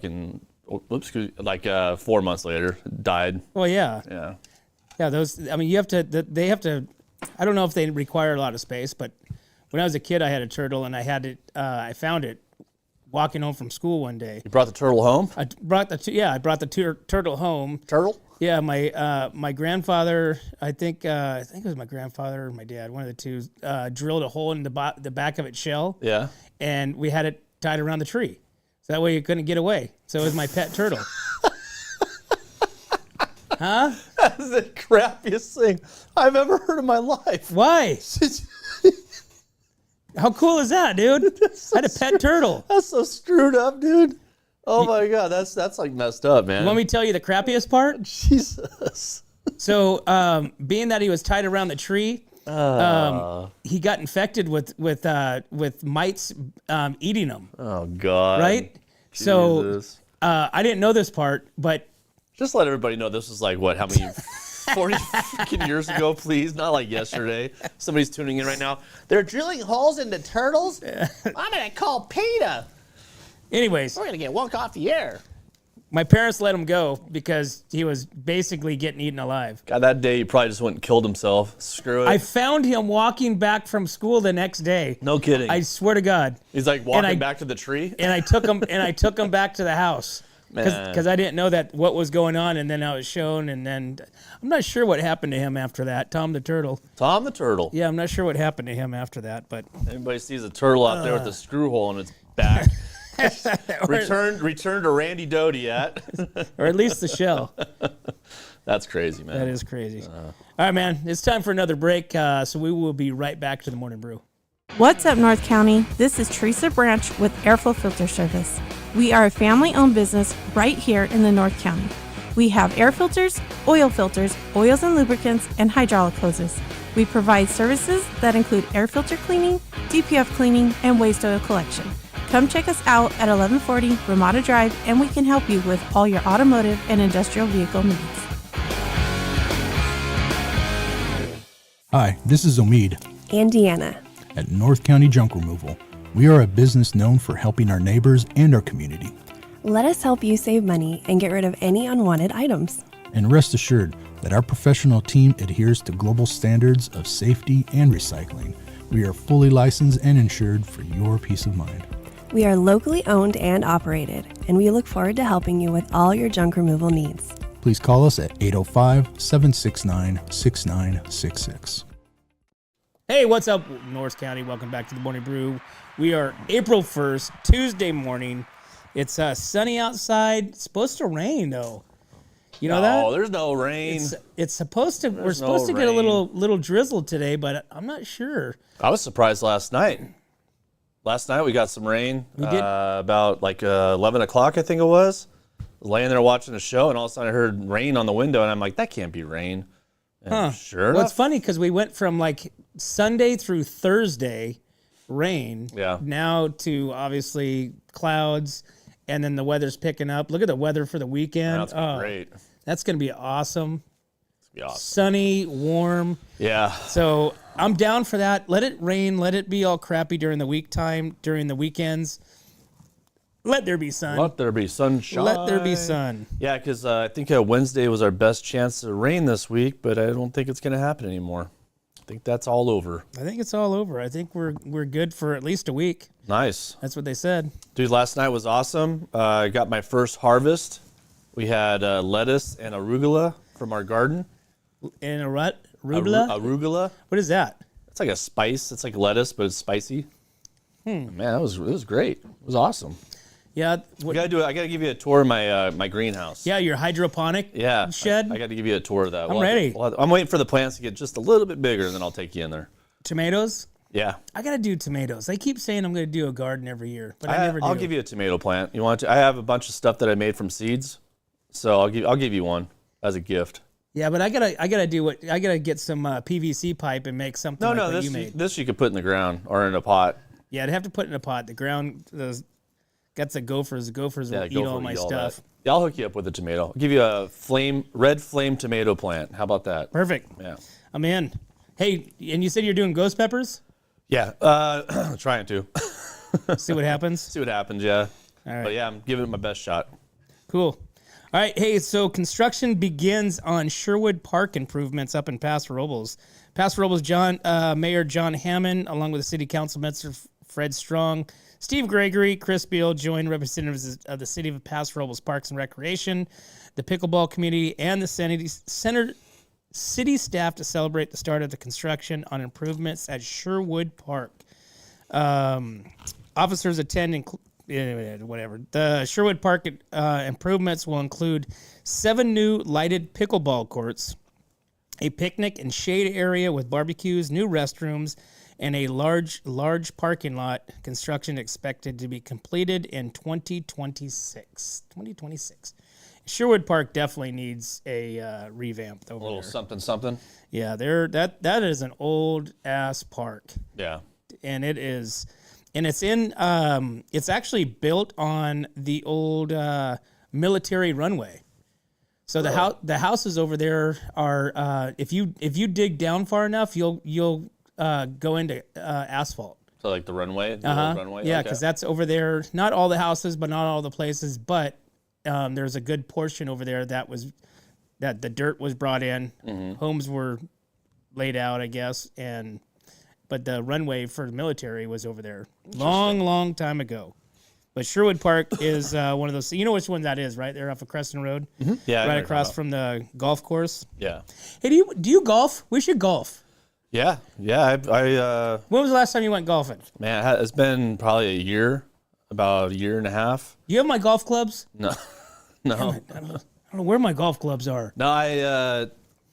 months later. Died. Well, yeah. Yeah. Yeah, those, you have to, they have to, I don't know if they require a lot of space, but when I was a kid, I had a turtle and I found it walking home from school one day. You brought the turtle home? I brought the turtle home. Turtle? Yeah, my grandfather, I think it was my grandfather or my dad, one of the two, drilled a hole in the back of its shell. Yeah. And we had it tied around the tree. So that way it couldn't get away. So it was my pet turtle. Huh? That's the crappiest thing I've ever heard in my life. Why? How cool is that, dude? I had a pet turtle. That's so screwed up, dude. Oh my God, that's like messed up, man. Want me to tell you the crappiest part? Jesus. So, being that he was tied around the tree, he got infected with mites eating him. Oh God. Right? Jesus. So, I didn't know this part, but just let everybody know this was like how many 40 freaking years ago, please. Not like yesterday. Somebody's tuning in right now. They're drilling holes into turtles? I'm going to call PETA. Anyways. We're going to get woke off the air. My parents let him go because he was basically getting eaten alive. God, that day he probably just went and killed himself. Screw it. I found him walking back from school the next day. No kidding. I swear to God. He's like walking back to the tree? And I took him back to the house. Because I didn't know what was going on, and then I was shown, and then I'm not sure what happened to him after that. Tom the turtle. Tom the turtle. Yeah, I'm not sure what happened to him after that, but everybody sees a turtle out there with a screw hole in its back. Return to Randy Doty at. Or at least the shell. That's crazy, man. That is crazy. All right, man. It's time for another break, so we will be right back to the Morning Brew. What's up, North County? This is Teresa Branch with Airflow Filter Service. We are a family-owned business right here in the North County. We have air filters, oils and lubricants, and hydraulic hoses. We provide services that include air filter cleaning, DPF cleaning, and waste oil collection. Come check us out at 1140 Ramada Drive, and we can help you with all your automotive and industrial vehicle needs. Hi, this is Omid. And Deanna. At North County Junk Removal. We are a business known for helping our neighbors and our community. Let us help you save money and get rid of any unwanted items. And rest assured that our professional team adheres to global standards of safety and recycling. We are fully licensed and insured for your peace of mind. We are locally owned and operated, and we look forward to helping you with all your junk removal needs. Please call us at 805-769-6966. Hey, what's up, North County? Welcome back to the Morning Brew. We are April 1st, Tuesday morning. It's sunny outside. It's supposed to rain, though. You know that? Oh, there's no rain. It's supposed to. We're supposed to get a little drizzle today, but I'm not sure. I was surprised last night. Last night we got some rain. We did? About like 11 o'clock, I think it was. I was laying there watching a show, and all of a sudden I heard rain on the window, and I'm like, that can't be rain. And sure Well, enough, it's funny because we went from like Sunday through Thursday, rain. Yeah. Now to obviously clouds, and then the weather's picking up. Look at the weather for the weekend. That's great. That's going to be awesome. It's gonna be awesome. Sunny, warm. Yeah. So I'm down for that. Let it rain. Let it be all crappy during the week time, during the weekends. Let there be sun. Let there be sunshine. Let there be sun. Yeah, because I think Wednesday was our best chance to rain this week, but I don't think it's going to happen anymore. I think that's all over. I think it's all over. I think we're good for at least a week. Nice. That's what they said. Dude, last night was awesome. I got my first harvest. We had lettuce and arugula from our garden. And a what? Arugula? Arugula. What is that? It's like a spice. It's like lettuce, but it's spicy. Man, it was great. It was awesome. Yeah. I gotta give you a tour of my my greenhouse. Yeah, your hydroponic shed. I got to give you a tour of that. I'm ready. I'm waiting for the plants to get just a little bit bigger, and then I'll take you in there. Tomatoes? Yeah. I got to do tomatoes. I keep saying I'm going to do a garden every year, but I never do. I'll give you a tomato plant. You want to? I have a bunch of stuff that I made from seeds, so I'll give you one as a gift. Yeah, but I gotta get some PVC pipe and make something like what you made. This you could put in the ground or in a pot. Yeah, I'd have to put in a pot. The ground, got the gophers. Gophers will eat all my stuff. Yeah, I'll hook you up with a tomato. I'll give you a red flame tomato plant. How about that? Perfect. Yeah. I'm in. Hey, and you said you're doing ghost peppers? Yeah, trying to. See what happens? See what happens, yeah. All right. But yeah, I'm giving it my best shot. Cool. All right, hey, so construction begins on Sherwood Park improvements up in Paso Robles. Paso Robles Mayor John Hammond, along with the City Council Member Fred Strong, Steve Gregory, Chris Beal, joined representatives of the City of Paso Robles Parks and Recreation, the pickleball community, and the city staff to celebrate the start of the construction on improvements at Sherwood Park. Officers attend whatever. The Sherwood Park improvements will include 7 new lighted pickleball courts, a picnic and shade area with barbecues, new restrooms, and a large parking lot. Construction expected to be completed in 2026. Sherwood Park definitely needs a revamp over there. A little something. Yeah, that is an old ass park. Yeah. And it is. And it's in. It's actually built on the old military runway. So the houses over there are. If you dig down far enough, you'll go into asphalt. So like the runway. Old runway. Yeah, because that's over there. Not all the houses, but not all the places. But there's a good portion over there that the dirt was brought in. Mm-hmm. Homes were laid out, I guess, but the runway for the military was over there long time ago. But Sherwood Park is one of those. You know which one that is, right? There off of Crescent Road. Mm-hmm. Yeah, right across from the golf course. Yeah. Hey, do you golf? We should golf. Yeah. I when was the last time you went golfing? Man, it's been probably about a year and a half. You have my golf clubs? No. I don't know where my golf clubs are. No, I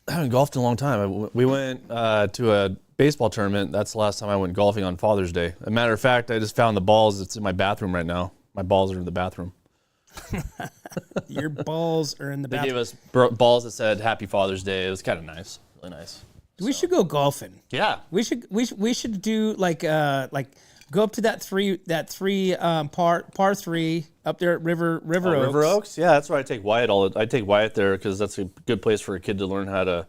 haven't golfed in a long time. We went to a baseball tournament. That's the last time I went golfing on Father's Day. As a matter of fact, I just found the balls. It's in my bathroom right now. My balls are in the bathroom. Your balls are in the They bathroom. gave us balls that said Happy Father's Day. It was kind of nice, really nice. We should go golfing. Yeah, We should do like go up to that par 3 up there at River Oaks. River Oaks. Yeah, that's where I take Wyatt I take Wyatt there because that's a good place for a kid to learn how to,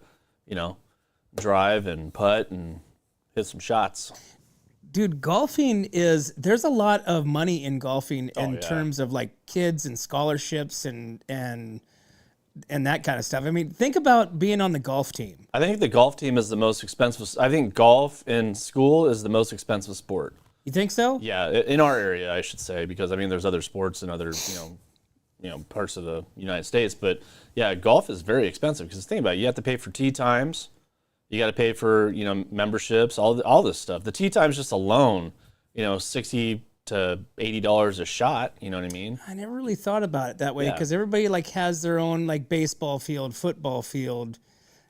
drive and putt and hit some shots. Dude, there's a lot of money in golfing in terms of like kids and scholarships and that kind of stuff. I mean, think about being on the golf team. I think the golf team is the most expensive. I think golf in school is the most expensive sport. You think so? Yeah, in our area, I should say, because I mean, there's other sports in other, parts of the United States, but yeah, golf is very expensive because think about it, you have to pay for tee times, you got to pay for memberships, all this stuff. The tee times just alone, $60 to $80 a shot. You know what I mean? I never really thought about it that way because everybody like has their own like baseball field, football field.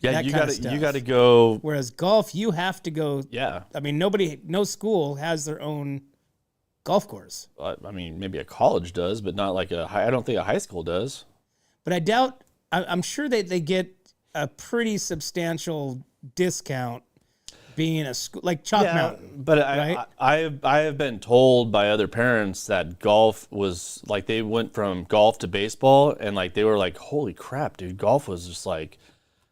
Yeah, you got to go. Whereas golf, you have to go. Yeah. I mean, no school has their own golf course. I mean, maybe a college does, but not like I don't think a high school does. But I doubt. I'm sure they get a pretty substantial discount being a school like Chalk Mountain. But right? I have been told by other parents that golf was like they went from golf to baseball and like they were like, holy crap, dude, golf was just like.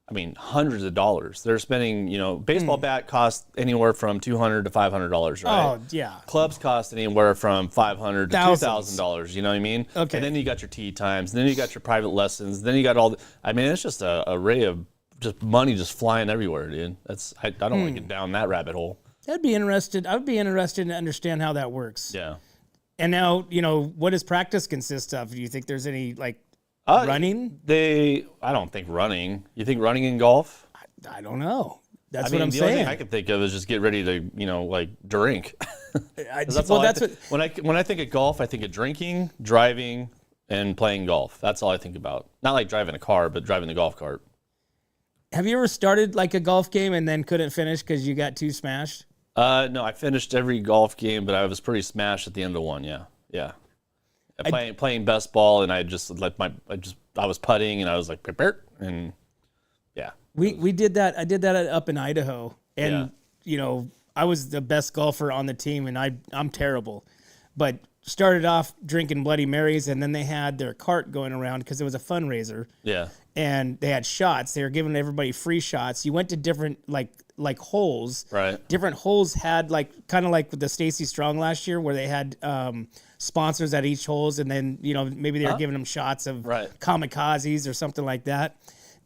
I mean, hundreds of dollars. They're spending, baseball bat costs anywhere from $200 to $500, right? Oh, yeah. Clubs cost anywhere from $500 to $2,000. You know what I mean? Okay. And then you got your tee times, and then you got your private lessons, then you got all. It's just a array of just money just flying everywhere, dude. I don't want to get down that rabbit hole. I would be interested to understand how that works. Yeah. And now, what does practice consist of? Do you think there's any like running? I don't think running. You think running in golf? I don't know. That's what I'm the saying. Only thing I can think of is just get ready to, drink. When I think of golf, I think of drinking, driving, and playing golf. That's all I think about. Not like driving a car, but driving the golf cart. Have you ever started like a golf game and then couldn't finish because you got too smashed? No, I finished every golf game, but I was pretty smashed at the end of one. Yeah. Playing best ball, and I was putting, and I was like prepared, and yeah. We did that. I did that up in Idaho, and I was the best golfer on the team, and I'm terrible, but started off drinking Bloody Marys, and then they had their cart going around because it was a fundraiser. Yeah. And they had shots. They were giving everybody free shots. You went to different like holes. Right. Different holes had kind of like with the Stacy Strong last year, where they had sponsors at each holes, and then maybe they were giving them shots of kamikazes or something like that.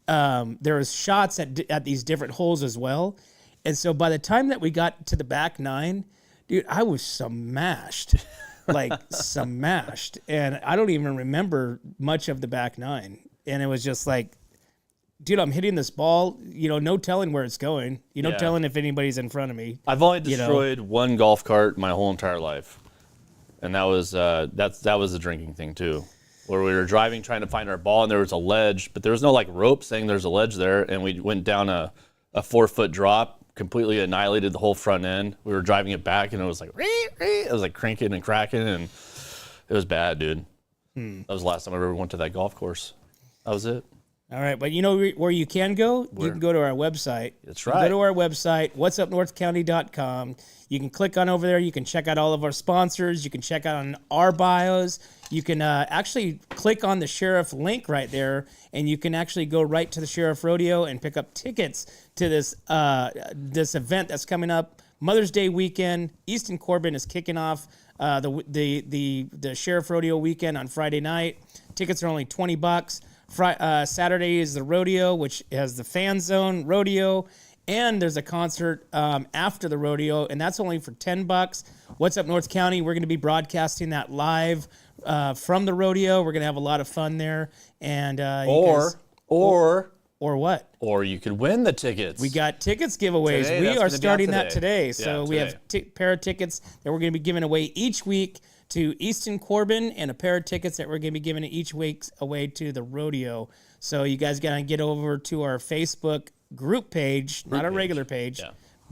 There was shots at these different holes as well, and so by the time that we got to the back nine, dude, I was smashed, smashed, and I don't even remember much of the back nine, and it was just like, dude, I'm hitting this ball, no telling where it's going, no telling if anybody's in front of me. I've only destroyed one golf cart my whole entire life. And that was a drinking thing too, where we were driving trying to find our ball, and there was a ledge, but there was no like rope saying there's a ledge there, and we went down a 4-foot drop, completely annihilated the whole front end. We were driving it back, and it was like it was like cranking and cracking, and it was bad, dude. That was the last time I ever went to that golf course. That was it. All right, but where you can go? You can go to our website. That's right. Go to our website, whatsupnorthcounty.com. You can click on over there. You can check out all of our sponsors. You can check out on our bios. You can actually click on the Sheriff link right there, and you can actually go right to the Sheriff Rodeo and pick up tickets to this event that's coming up. Mother's Day weekend. Easton Corbin is kicking off the Sheriff Rodeo weekend on Friday night. Tickets are only $20. Saturday is the rodeo, which has the fan zone rodeo, and there's a concert after the rodeo, and that's only for $10. What's Up North County? We're going to be broadcasting that live from the rodeo. We're going to have a lot of fun there, and or what? Or you could win the tickets. We got tickets giveaways. Today, we are starting that today. So we today. have a pair of tickets that we're going to be giving away each week to Easton Corbin, and a pair of tickets that we're going to be giving each week away to the rodeo. So you guys got to get over to our Facebook group page, not a regular page,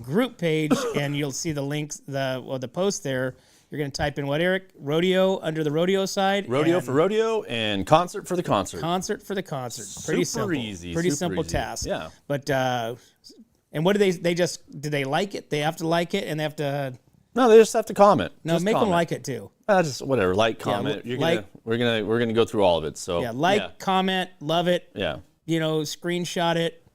group page, and you'll see the links, the post there, You're going to type in what, Eric? Rodeo under the rodeo side. Rodeo for rodeo and concert for the concert. Concert for the concert. Pretty super simple. Easy. Pretty super simple easy. task. Yeah. But and what do do they like it? They have to like it, and they have to. No, they just have to comment. No, just make comment. them like it too. Just whatever. Like, comment. We're gonna go through all of it. So comment, love it. Yeah. Screenshot it.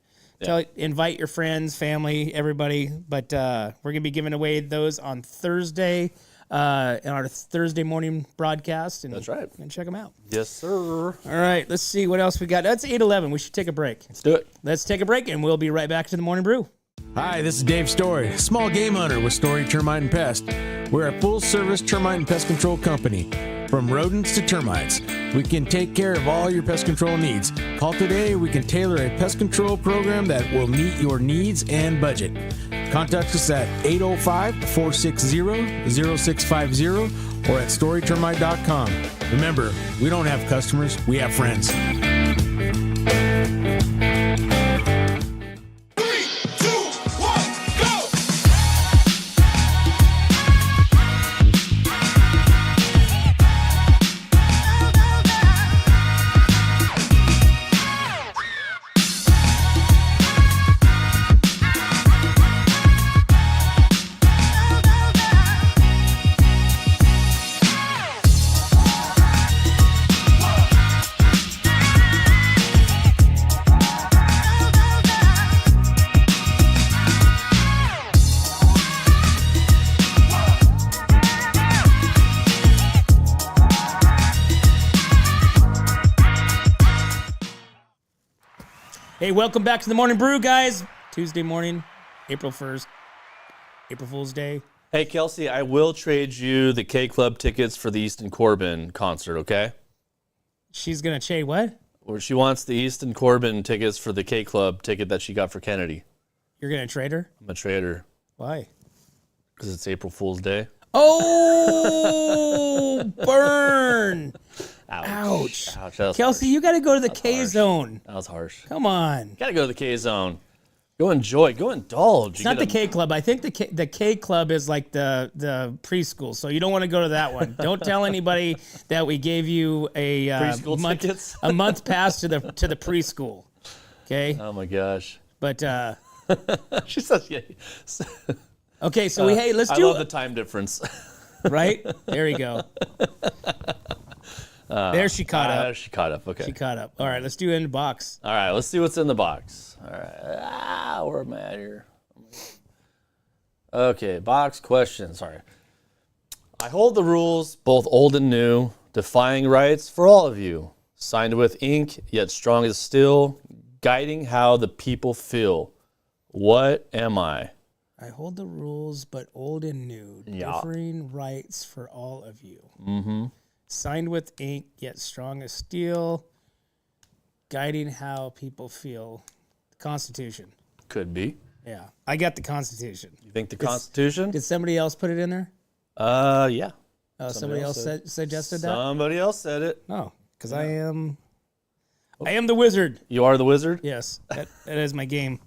Invite your friends, family, everybody. But we're gonna be giving away those on Thursday. In our Thursday morning broadcast. And that's right. And check them out. Yes, sir. All right, let's see what else we got. That's 8:11. We should take a break. Let's do it. Let's take a break, and we'll be right back to the Morning Brew. Hi, this is Dave Story, small game hunter with Story Termite and Pest. We're a full-service termite and pest control company. From rodents to termites, we can take care of all your pest control needs. Call today. We can tailor a pest control program that will meet your needs and budget. Contact us at 805-460-0650 or at storytermite.com. Remember, we don't have customers, we have friends. Hey, welcome back to the Morning Brew, guys. Tuesday morning, April 1st, April Fool's Day. Hey, Kelsey, I will trade you the K Club tickets for the Easton Corbin concert, okay? She's going to trade what? Or she wants the Easton Corbin tickets for the K Club ticket that she got for Kennedy. You're going to trade her? I'm going to trade her. Why? Because it's April Fool's Day. Oh, burn. Ouch. Ouch. Kelsey, you got to go to the K-Zone. That was harsh. Come on. Got to go to the K-Zone. Go enjoy. Go indulge. It's not the K Club. I think the K Club is like the preschool, so you don't want to go to that one. Don't tell anybody that we gave you a month pass to the preschool. Okay. Oh my gosh. But she says, yeah. Okay, so let's do. I love the time difference. Right? There you go. There she caught up. She caught up. Okay. She caught up. All right, let's do it in the box. All right, let's see what's in the box. All right. Where am I at here? Okay, box question. Sorry. I hold the rules, both old and new, defying rights for all of you. Signed with ink, yet strong as steel, guiding how the people feel. What am I? I hold the rules, but old and new, differing rights for all of you. Mm-hmm. Signed with ink, yet strong as steel, guiding how people feel. The Constitution. Could be. Yeah, I got the Constitution. You think the Constitution? Did somebody else put it in there? Yeah. Oh, somebody else suggested that? Somebody else said it. Oh, because I am the wizard. You are the wizard? Yes, that is my game.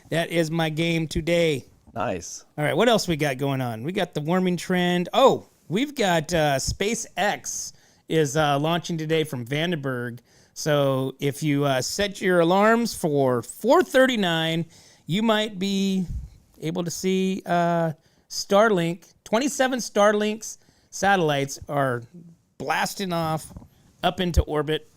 That is my game today. Nice. All right, what else we got going on? We got the warming trend. Oh, we've got SpaceX is launching today from Vandenberg. So if you set your alarms for 4:39, you might be able to see Starlink. 27 Starlinks satellites are blasting off up into orbit,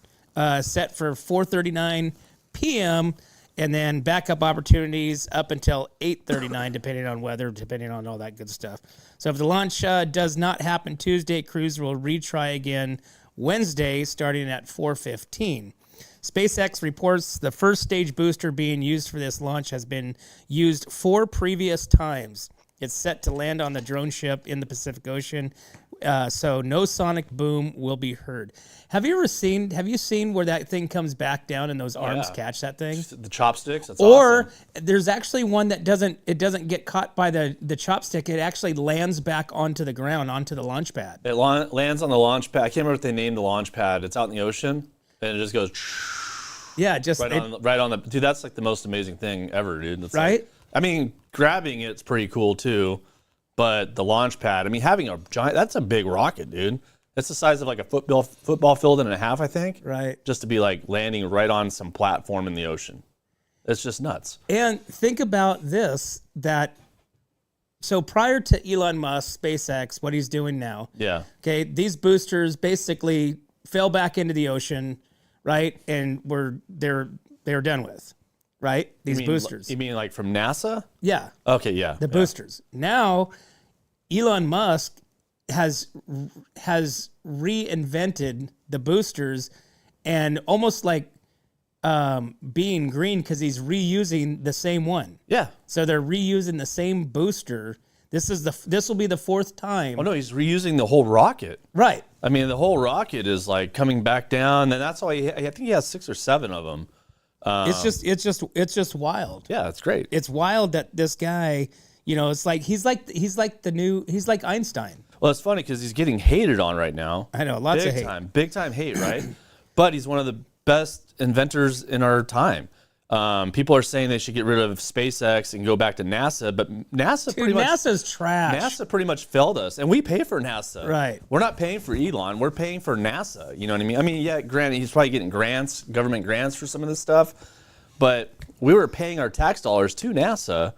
set for 4:39 p.m., and then backup opportunities up until 8:39, depending on weather, depending on all that good stuff. So if the launch does not happen Tuesday, crews will retry again Wednesday, starting at 4:15. SpaceX reports the first stage booster being used for this launch has been used 4 previous times. It's set to land on the drone ship in the Pacific Ocean, so no sonic boom will be heard. Have you seen where that thing comes back down and those arms catch that thing? The chopsticks? That's or awesome. There's actually one that doesn't get caught by the chopstick. It actually lands back onto the ground, onto the launch pad. It lands on the launch pad. I can't remember what they named the launch pad. It's out in the ocean, and it just goes... Yeah, just... Right on the... Dude, that's like the most amazing thing ever, dude. It's right? Like, I mean, grabbing it's pretty cool, too. But the launch pad, I mean, having a giant, that's a big rocket, dude. It's the size of like a football field and a half, I think. Right. Just to be like landing right on some platform in the ocean. It's just nuts. And think about this, so prior to Elon Musk, SpaceX, what he's doing now. Yeah. Okay, these boosters basically fell back into the ocean, right? And they're done with, right? These boosters. You mean like from NASA? Yeah. Okay, yeah. The boosters. Now, Elon Musk has reinvented the boosters and almost like being green because he's reusing the same one. Yeah. So they're reusing the same booster. This will be the fourth time. Oh no, he's reusing the whole rocket. Right. I mean, the whole rocket is like coming back down, and that's why I think he has 6 or 7 of them. It's just wild. Yeah, it's great. It's wild that this guy, it's like he's like Einstein. Well, it's funny because he's getting hated on right now. I know, lots of hate. Big time hate, right? But he's one of the best inventors in our time. People are saying they should get rid of SpaceX and go back to NASA, but NASA's trash. NASA pretty much failed us, and we pay for NASA. Right. We're not paying for Elon. We're paying for NASA. You know what I mean? I mean, yeah, granted, he's probably getting grants, government grants for some of this stuff, but we were paying our tax dollars to NASA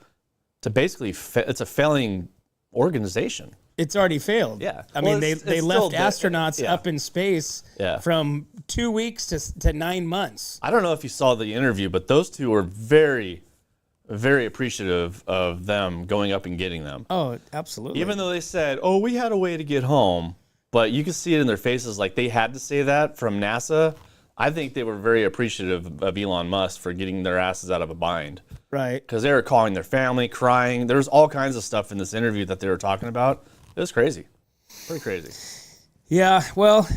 to basically, it's a failing organization. It's already failed. Yeah. I mean, they left astronauts up in space from 2 weeks to 9 months. I don't know if you saw the interview, but those two were very, very appreciative of them going up and getting them. Oh, absolutely. Even though they said, oh, we had a way to get home, but you could see it in their faces like they had to say that from NASA. I think they were very appreciative of Elon Musk for getting their asses out of a bind. Right. Because they were calling their family, crying. There's all kinds of stuff in this interview that they were talking about. It was crazy. Pretty crazy. Yeah, well,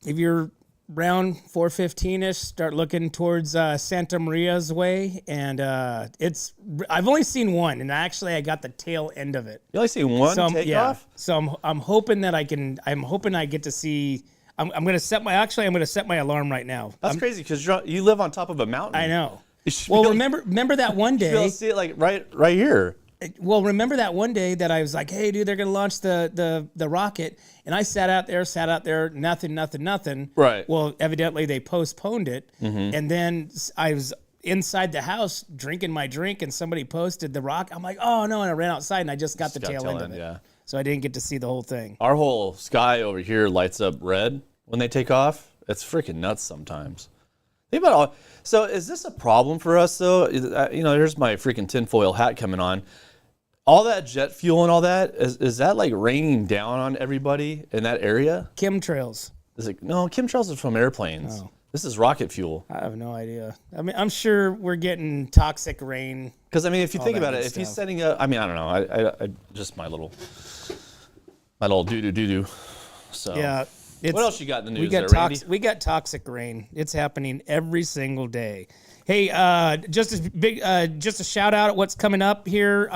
if you're around 4:15ish, start looking towards Santa Maria's way, and I've only seen one, and actually I got the tail end of it. You only seen one takeoff? Yeah. So I'm hoping that I get to see. I'm gonna set my alarm right now. That's crazy because you live on top of a mountain. I know. Well, remember that one day. You'll see it like right here. Well, remember that one day that I was like, "Hey, dude, they're gonna launch the rocket," and I sat out there, nothing. Right. Well, evidently they postponed it, and then I was inside the house drinking my drink, and somebody posted the rocket. I'm like, "Oh no!" And I ran outside, and I just got the tail end of it. Yeah. So I didn't get to see the whole thing. Our whole sky over here lights up red when they take off. It's freaking nuts sometimes. Think about all. So is this a problem for us though? Here's my freaking tinfoil hat coming on. All that jet fuel and all that, is that like raining down on everybody in that area? Chemtrails. No, chemtrails is from airplanes. Oh. This is rocket fuel. I have no idea. I mean, I'm sure we're getting toxic rain. Because I mean, if you think about it, if he's setting up, I mean, I don't know. I just my little doo-doo. So yeah. What else you got in the news Randy? We got toxic rain. It's happening every single day. Hey, just a shout out at what's coming up here.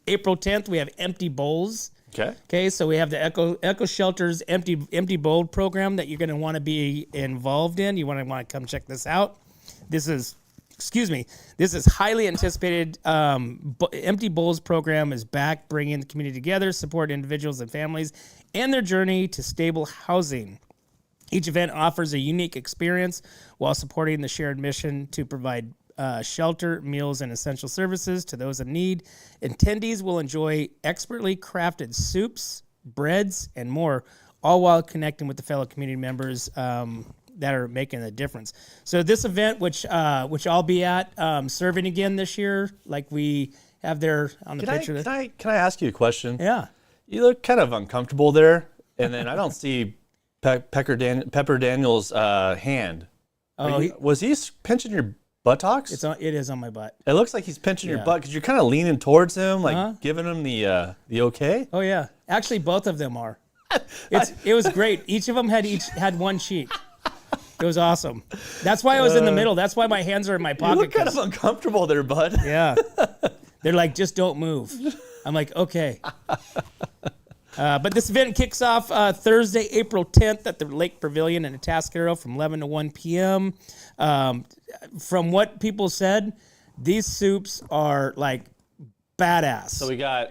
April 10th, we have Empty Bowls. Okay. So we have the Echo Shelter's Empty Bowl program that you're going to want to be involved in. You want to come check this out. This is highly anticipated. Empty Bowls program is back, bringing the community together, support individuals and families, and their journey to stable housing. Each event offers a unique experience while supporting the shared mission to provide shelter, meals, and essential services to those in need. Attendees will enjoy expertly crafted soups, breads, and more, all while connecting with the fellow community members that are making a difference. So this event, which I'll be at, serving again this year, like we have there on the picture. Can I ask you a question? Yeah. You look kind of uncomfortable there, and then I don't see Pepper Daniel's hand. Oh, was he pinching your buttocks? It is on my butt. It looks like he's pinching your butt because you're kind of leaning towards him, like giving him the okay. Oh yeah, actually both of them are. It was great. Each of them had one cheek. It was awesome. That's why I was in the middle. That's why my hands are in my pocket. You look kind of uncomfortable there, bud. Yeah. They're like, just don't move. I'm like, okay. But this event kicks off Thursday, April 10th at the Lake Pavilion in Atascadero from 11 to 1 p.m. From what people said, these soups are like badass. So we got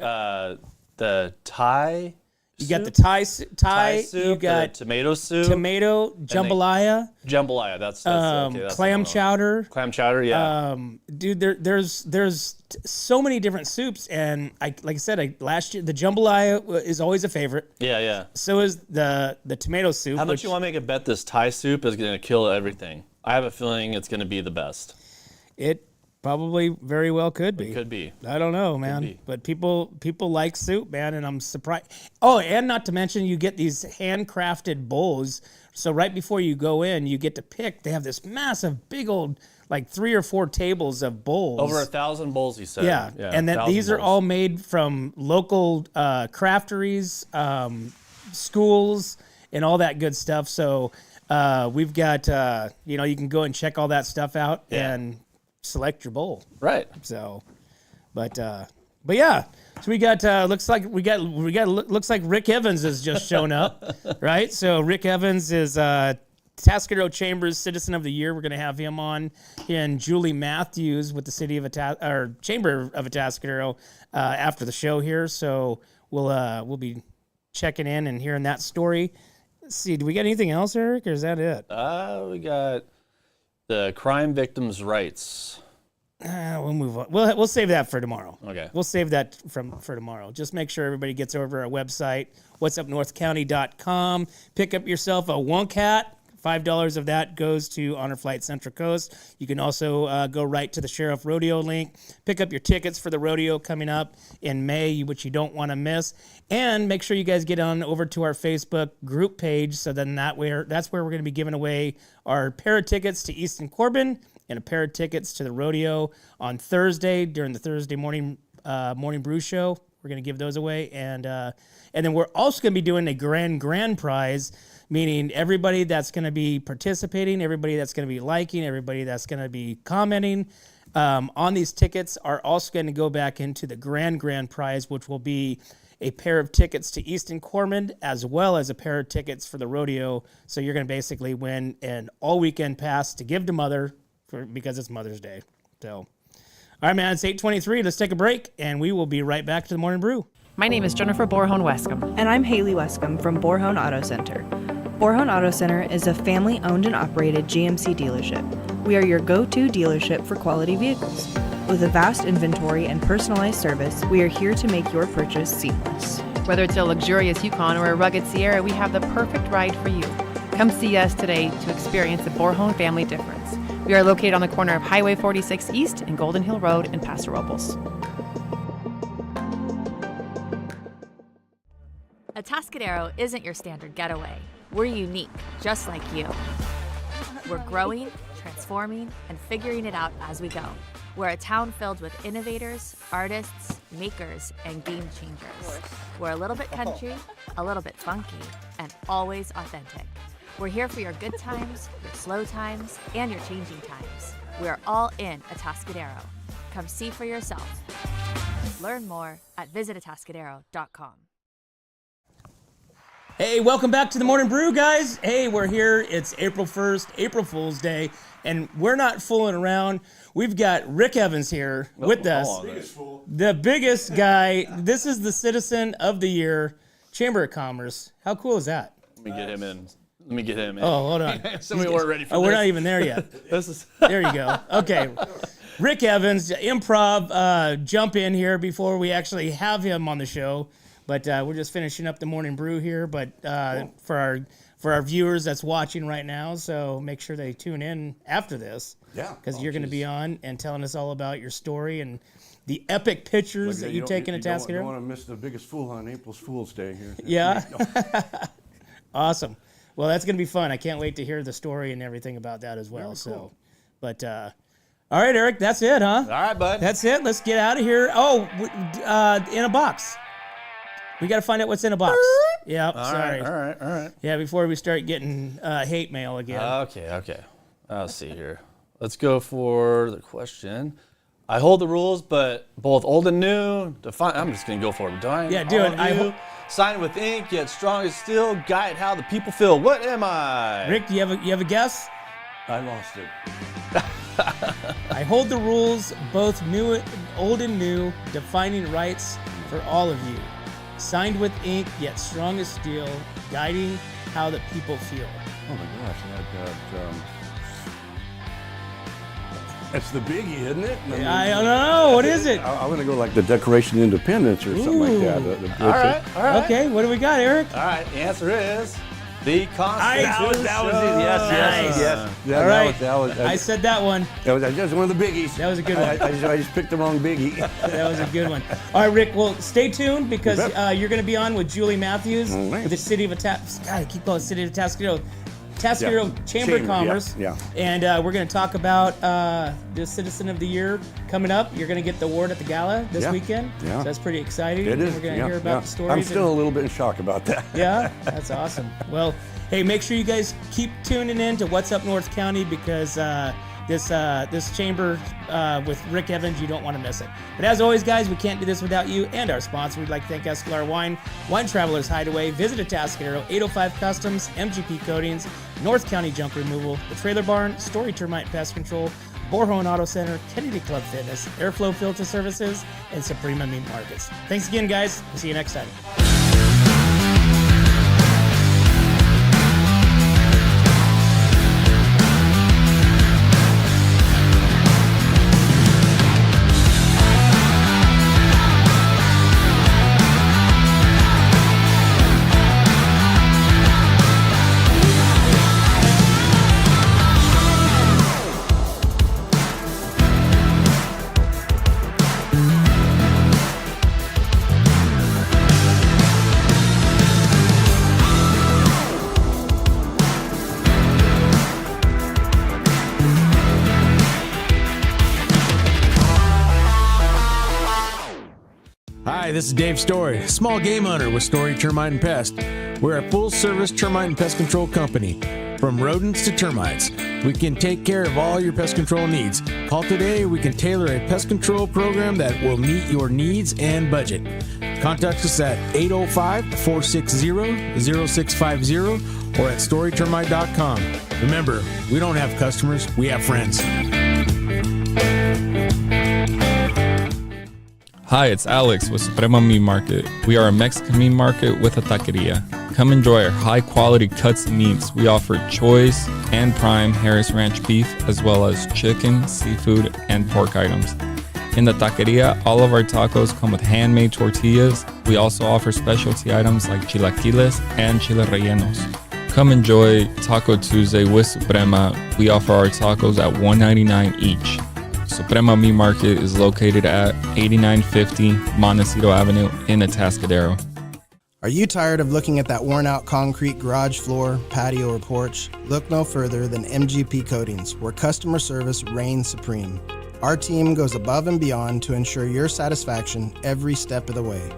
the Thai. You got the Thai soup, you got the tomato soup, tomato, jambalaya. Jambalaya, that's clam chowder. Clam chowder, yeah. Dude, there's so many different soups, and like I said, last year the jambalaya is always a favorite. Yeah. So is the tomato soup. How much you want to make a bet this Thai soup is going to kill everything? I have a feeling it's going to be the best. It probably very well could be. It could be. I don't know, man. But people like soup, man, and I'm surprised. Oh, and not to mention, you get these handcrafted bowls. So right before you go in, you get to pick. They have this massive, big old, like 3 or 4 tables of bowls. Over 1,000 bowls, he said. Yeah, and then these are all made from local crafteries, schools, and all that good stuff. So we've got, you can go and check all that stuff out and select your bowl. Right. So, but yeah. So we got looks like Rick Evans has just shown up, right? So Rick Evans is Atascadero Chambers Citizen of the Year. We're going to have him on, and Julie Matthews with the City of Chamber of Atascadero after the show here. So we'll be checking in and hearing that story. Let's see, do we got anything else, Eric, or is that it? We got the crime victims' rights. We'll move on. We'll save that for tomorrow. Okay. We'll save that for tomorrow. Just make sure everybody gets over our website, whatsupnorthcounty.com. Pick up yourself a Wonkat. $5 of that goes to Honor Flight Central Coast. You can also go right to the Sheriff Rodeo link. Pick up your tickets for the rodeo coming up in May, which you don't want to miss. And make sure you guys get on over to our Facebook group page. So then that's where we're going to be giving away our pair of tickets to Easton Corbin and a pair of tickets to the rodeo on Thursday during the Thursday morning brew show. We're going to give those away. And then we're also going to be doing a grand prize, meaning everybody that's going to be participating, everybody that's going to be liking, everybody that's going to be commenting on these tickets are also going to go back into the grand prize, which will be a pair of tickets to Easton Corbin as well as a pair of tickets for the rodeo. So you're going to basically win an all-weekend pass to give to Mother because it's Mother's Day. So, all right, man, it's 8:23. Let's take a break, and we will be right back to the Morning Brew. My name is Jennifer Borhone-Wescombe. And I'm Haley Wescombe from Borhone Auto Center. Borhone Auto Center is a family-owned and operated GMC dealership. We are your go-to dealership for quality vehicles. With a vast inventory and personalized service, we are here to make your purchase seamless. Whether it's a luxurious Yukon or a rugged Sierra, we have the perfect ride for you. Come see us today to experience the Borhone family difference. We are located on the corner of Highway 46 East and Golden Hill Road in Paso Robles. Atascadero isn't your standard getaway. We're unique, just like you. We're growing, transforming, and figuring it out as we go. We're a town filled with innovators, artists, makers, and game changers. We're a little bit country, a little bit funky, and always authentic. We're here for your good times, your slow times, and your changing times. We're all in Atascadero. Come see for yourself. Learn more at visitatascadero.com. Hey, welcome back to the Morning Brew, guys. Hey, we're here. It's April 1st, April Fool's Day, and we're not fooling around. We've got Rick Evans here with us. The biggest guy. This is the Citizen of the Year, Chamber of Commerce. How cool is that? Let me get him in. Oh, hold on. So we weren't ready for this. We're not even there yet. There you go. Okay. Rick Evans, improv, jump in here before we actually have him on the show. But we're just finishing up the Morning Brew here. But for our viewers that's watching right now, so make sure they tune in after this. Yeah. Because you're going to be on and telling us all about your story and the epic pictures that you take in Atascadero. You don't want to miss the biggest fool on April Fool's Day here. Yeah. Awesome. Well, that's going to be fun. I can't wait to hear the story and everything about that as well. Very so, cool. But all right, Eric, that's it, huh? All right, bud. That's it. Let's get out of here. Oh, in a box. We got to find out what's in a box. Yeah, sorry. All right. Yeah, before we start getting hate mail again. Okay. I'll see here. Let's go for the question. I hold the rules, but both old and new. I'm just going to go for it. Yeah, do it. Sign with ink, yet strong as steel. Guide how the people feel. What am I? Rick, you have a guess? I lost it. I hold the rules, both new old and new, defining rights for all of you. Signed with ink, yet strong as steel, guiding how the people feel. Oh my gosh, I've got, it's the biggie, isn't it? I don't know. What is it? I'm going to go like the Declaration of Independence or something like that. All right. Okay, what do we got, Eric? All right, the answer is the Constitution. That was easy. Yes. Yeah, All right. That was, I said that one. that was one of the biggies. That was a good one. I just picked the wrong biggie. That was a good one. All right, Rick, well, stay tuned because you're going to be on with Julie Matthews with the City of I keep calling it City of Tascadero Chamber of Commerce. Yeah. And we're going to talk about the Citizen of the Year coming up. You're going to get the award at the gala this weekend. Yeah. So that's pretty exciting. It is. We're going to hear about the stories. I'm still a little bit in shock about that. Yeah, that's awesome. Well, hey, make sure you guys keep tuning in to What's Up North County because this chamber with Rick Evans, you don't want to miss it. But as always, guys, we can't do this without you and our sponsor. We'd like to thank Escalar Wine Travelers Hideaway, Visit Atascadero, 805 Customs, MGP Coatings, North County Junk Removal, The Trailer Barn, Story Termite Pest Control, Borhone Auto Center, Kennedy Club Fitness, Airflow Filter Services, and Suprema Meat Markets. Thanks again, guys. We'll see you next time. Hi, this is Dave Story, small game hunter with Story Termite and Pest. We're a full-service termite and pest control company. From rodents to termites, we can take care of all your pest control needs. Call today, we can tailor a pest control program that will meet your needs and budget. Contact us at 805-460-0650 or at storytermite.com. Remember, we don't have customers, we have friends. Hi, it's Alex with Suprema Meat Market. We are a Mexican meat market with a taqueria. Come enjoy our high-quality cuts and meats. We offer choice and prime Harris Ranch beef, as well as chicken, seafood, and pork items. In the taqueria, all of our tacos come with handmade tortillas. We also offer specialty items like chilaquiles and chile rellenos. Come enjoy Taco Tuesday with Suprema. We offer our tacos at $1.99 each. Suprema Meat Market is located at 8950 Montecito Avenue in Atascadero. Are you tired of looking at that worn-out concrete garage floor, patio, or porch? Look no further than MGP Coatings, where customer service reigns supreme. Our team goes above and beyond to ensure your satisfaction every step of the way.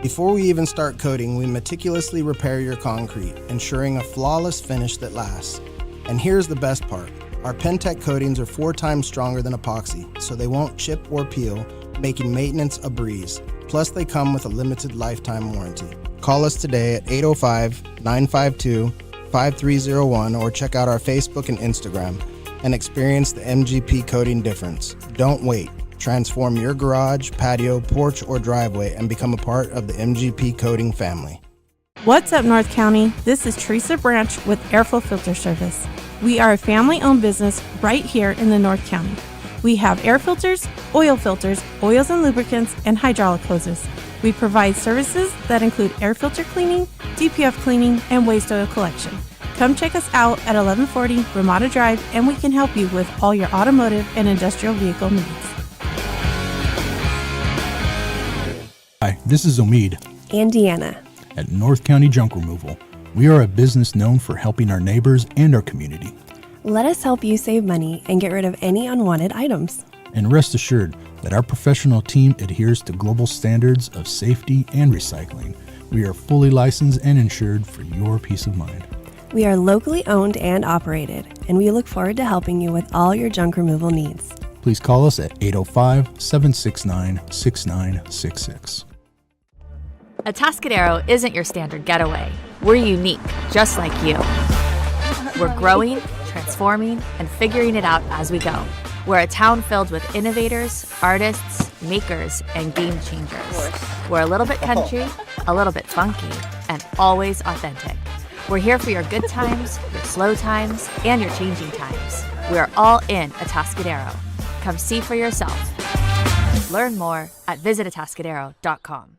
Before we even start coating, we meticulously repair your concrete, ensuring a flawless finish that lasts. And here's the best part. Our Pentec coatings are 4 times stronger than epoxy, so they won't chip or peel, making maintenance a breeze. Plus, they come with a limited lifetime warranty. Call us today at 805-952-5301 or check out our Facebook and Instagram and experience the MGP coating difference. Don't wait. Transform your garage, patio, porch, or driveway and become a part of the MGP coating family. What's up, North County? This is Teresa Branch with Airflow Filter Service. We are a family-owned business right here in the North County. We have air filters, oils and lubricants, and hydraulic hoses. We provide services that include air filter cleaning, DPF cleaning, and waste oil collection. Come check us out at 1140 Ramada Drive, and we can help you with all your automotive and industrial vehicle needs. Hi, this is Omid. And Deanna. At North County Junk Removal. We are a business known for helping our neighbors and our community. Let us help you save money and get rid of any unwanted items. And rest assured that our professional team adheres to global standards of safety and recycling. We are fully licensed and insured for your peace of mind. We are locally owned and operated, and we look forward to helping you with all your junk removal needs. Please call us at 805-769-6966. Atascadero isn't your standard getaway. We're unique, just like you. We're growing, transforming, and figuring it out as we go. We're a town filled with innovators, artists, makers, and game changers. We're a little bit country, a little bit funky, and always authentic. We're here for your good times, your slow times, and your changing times. We're all in Atascadero. Come see for yourself. Learn more at visitatascadero.com.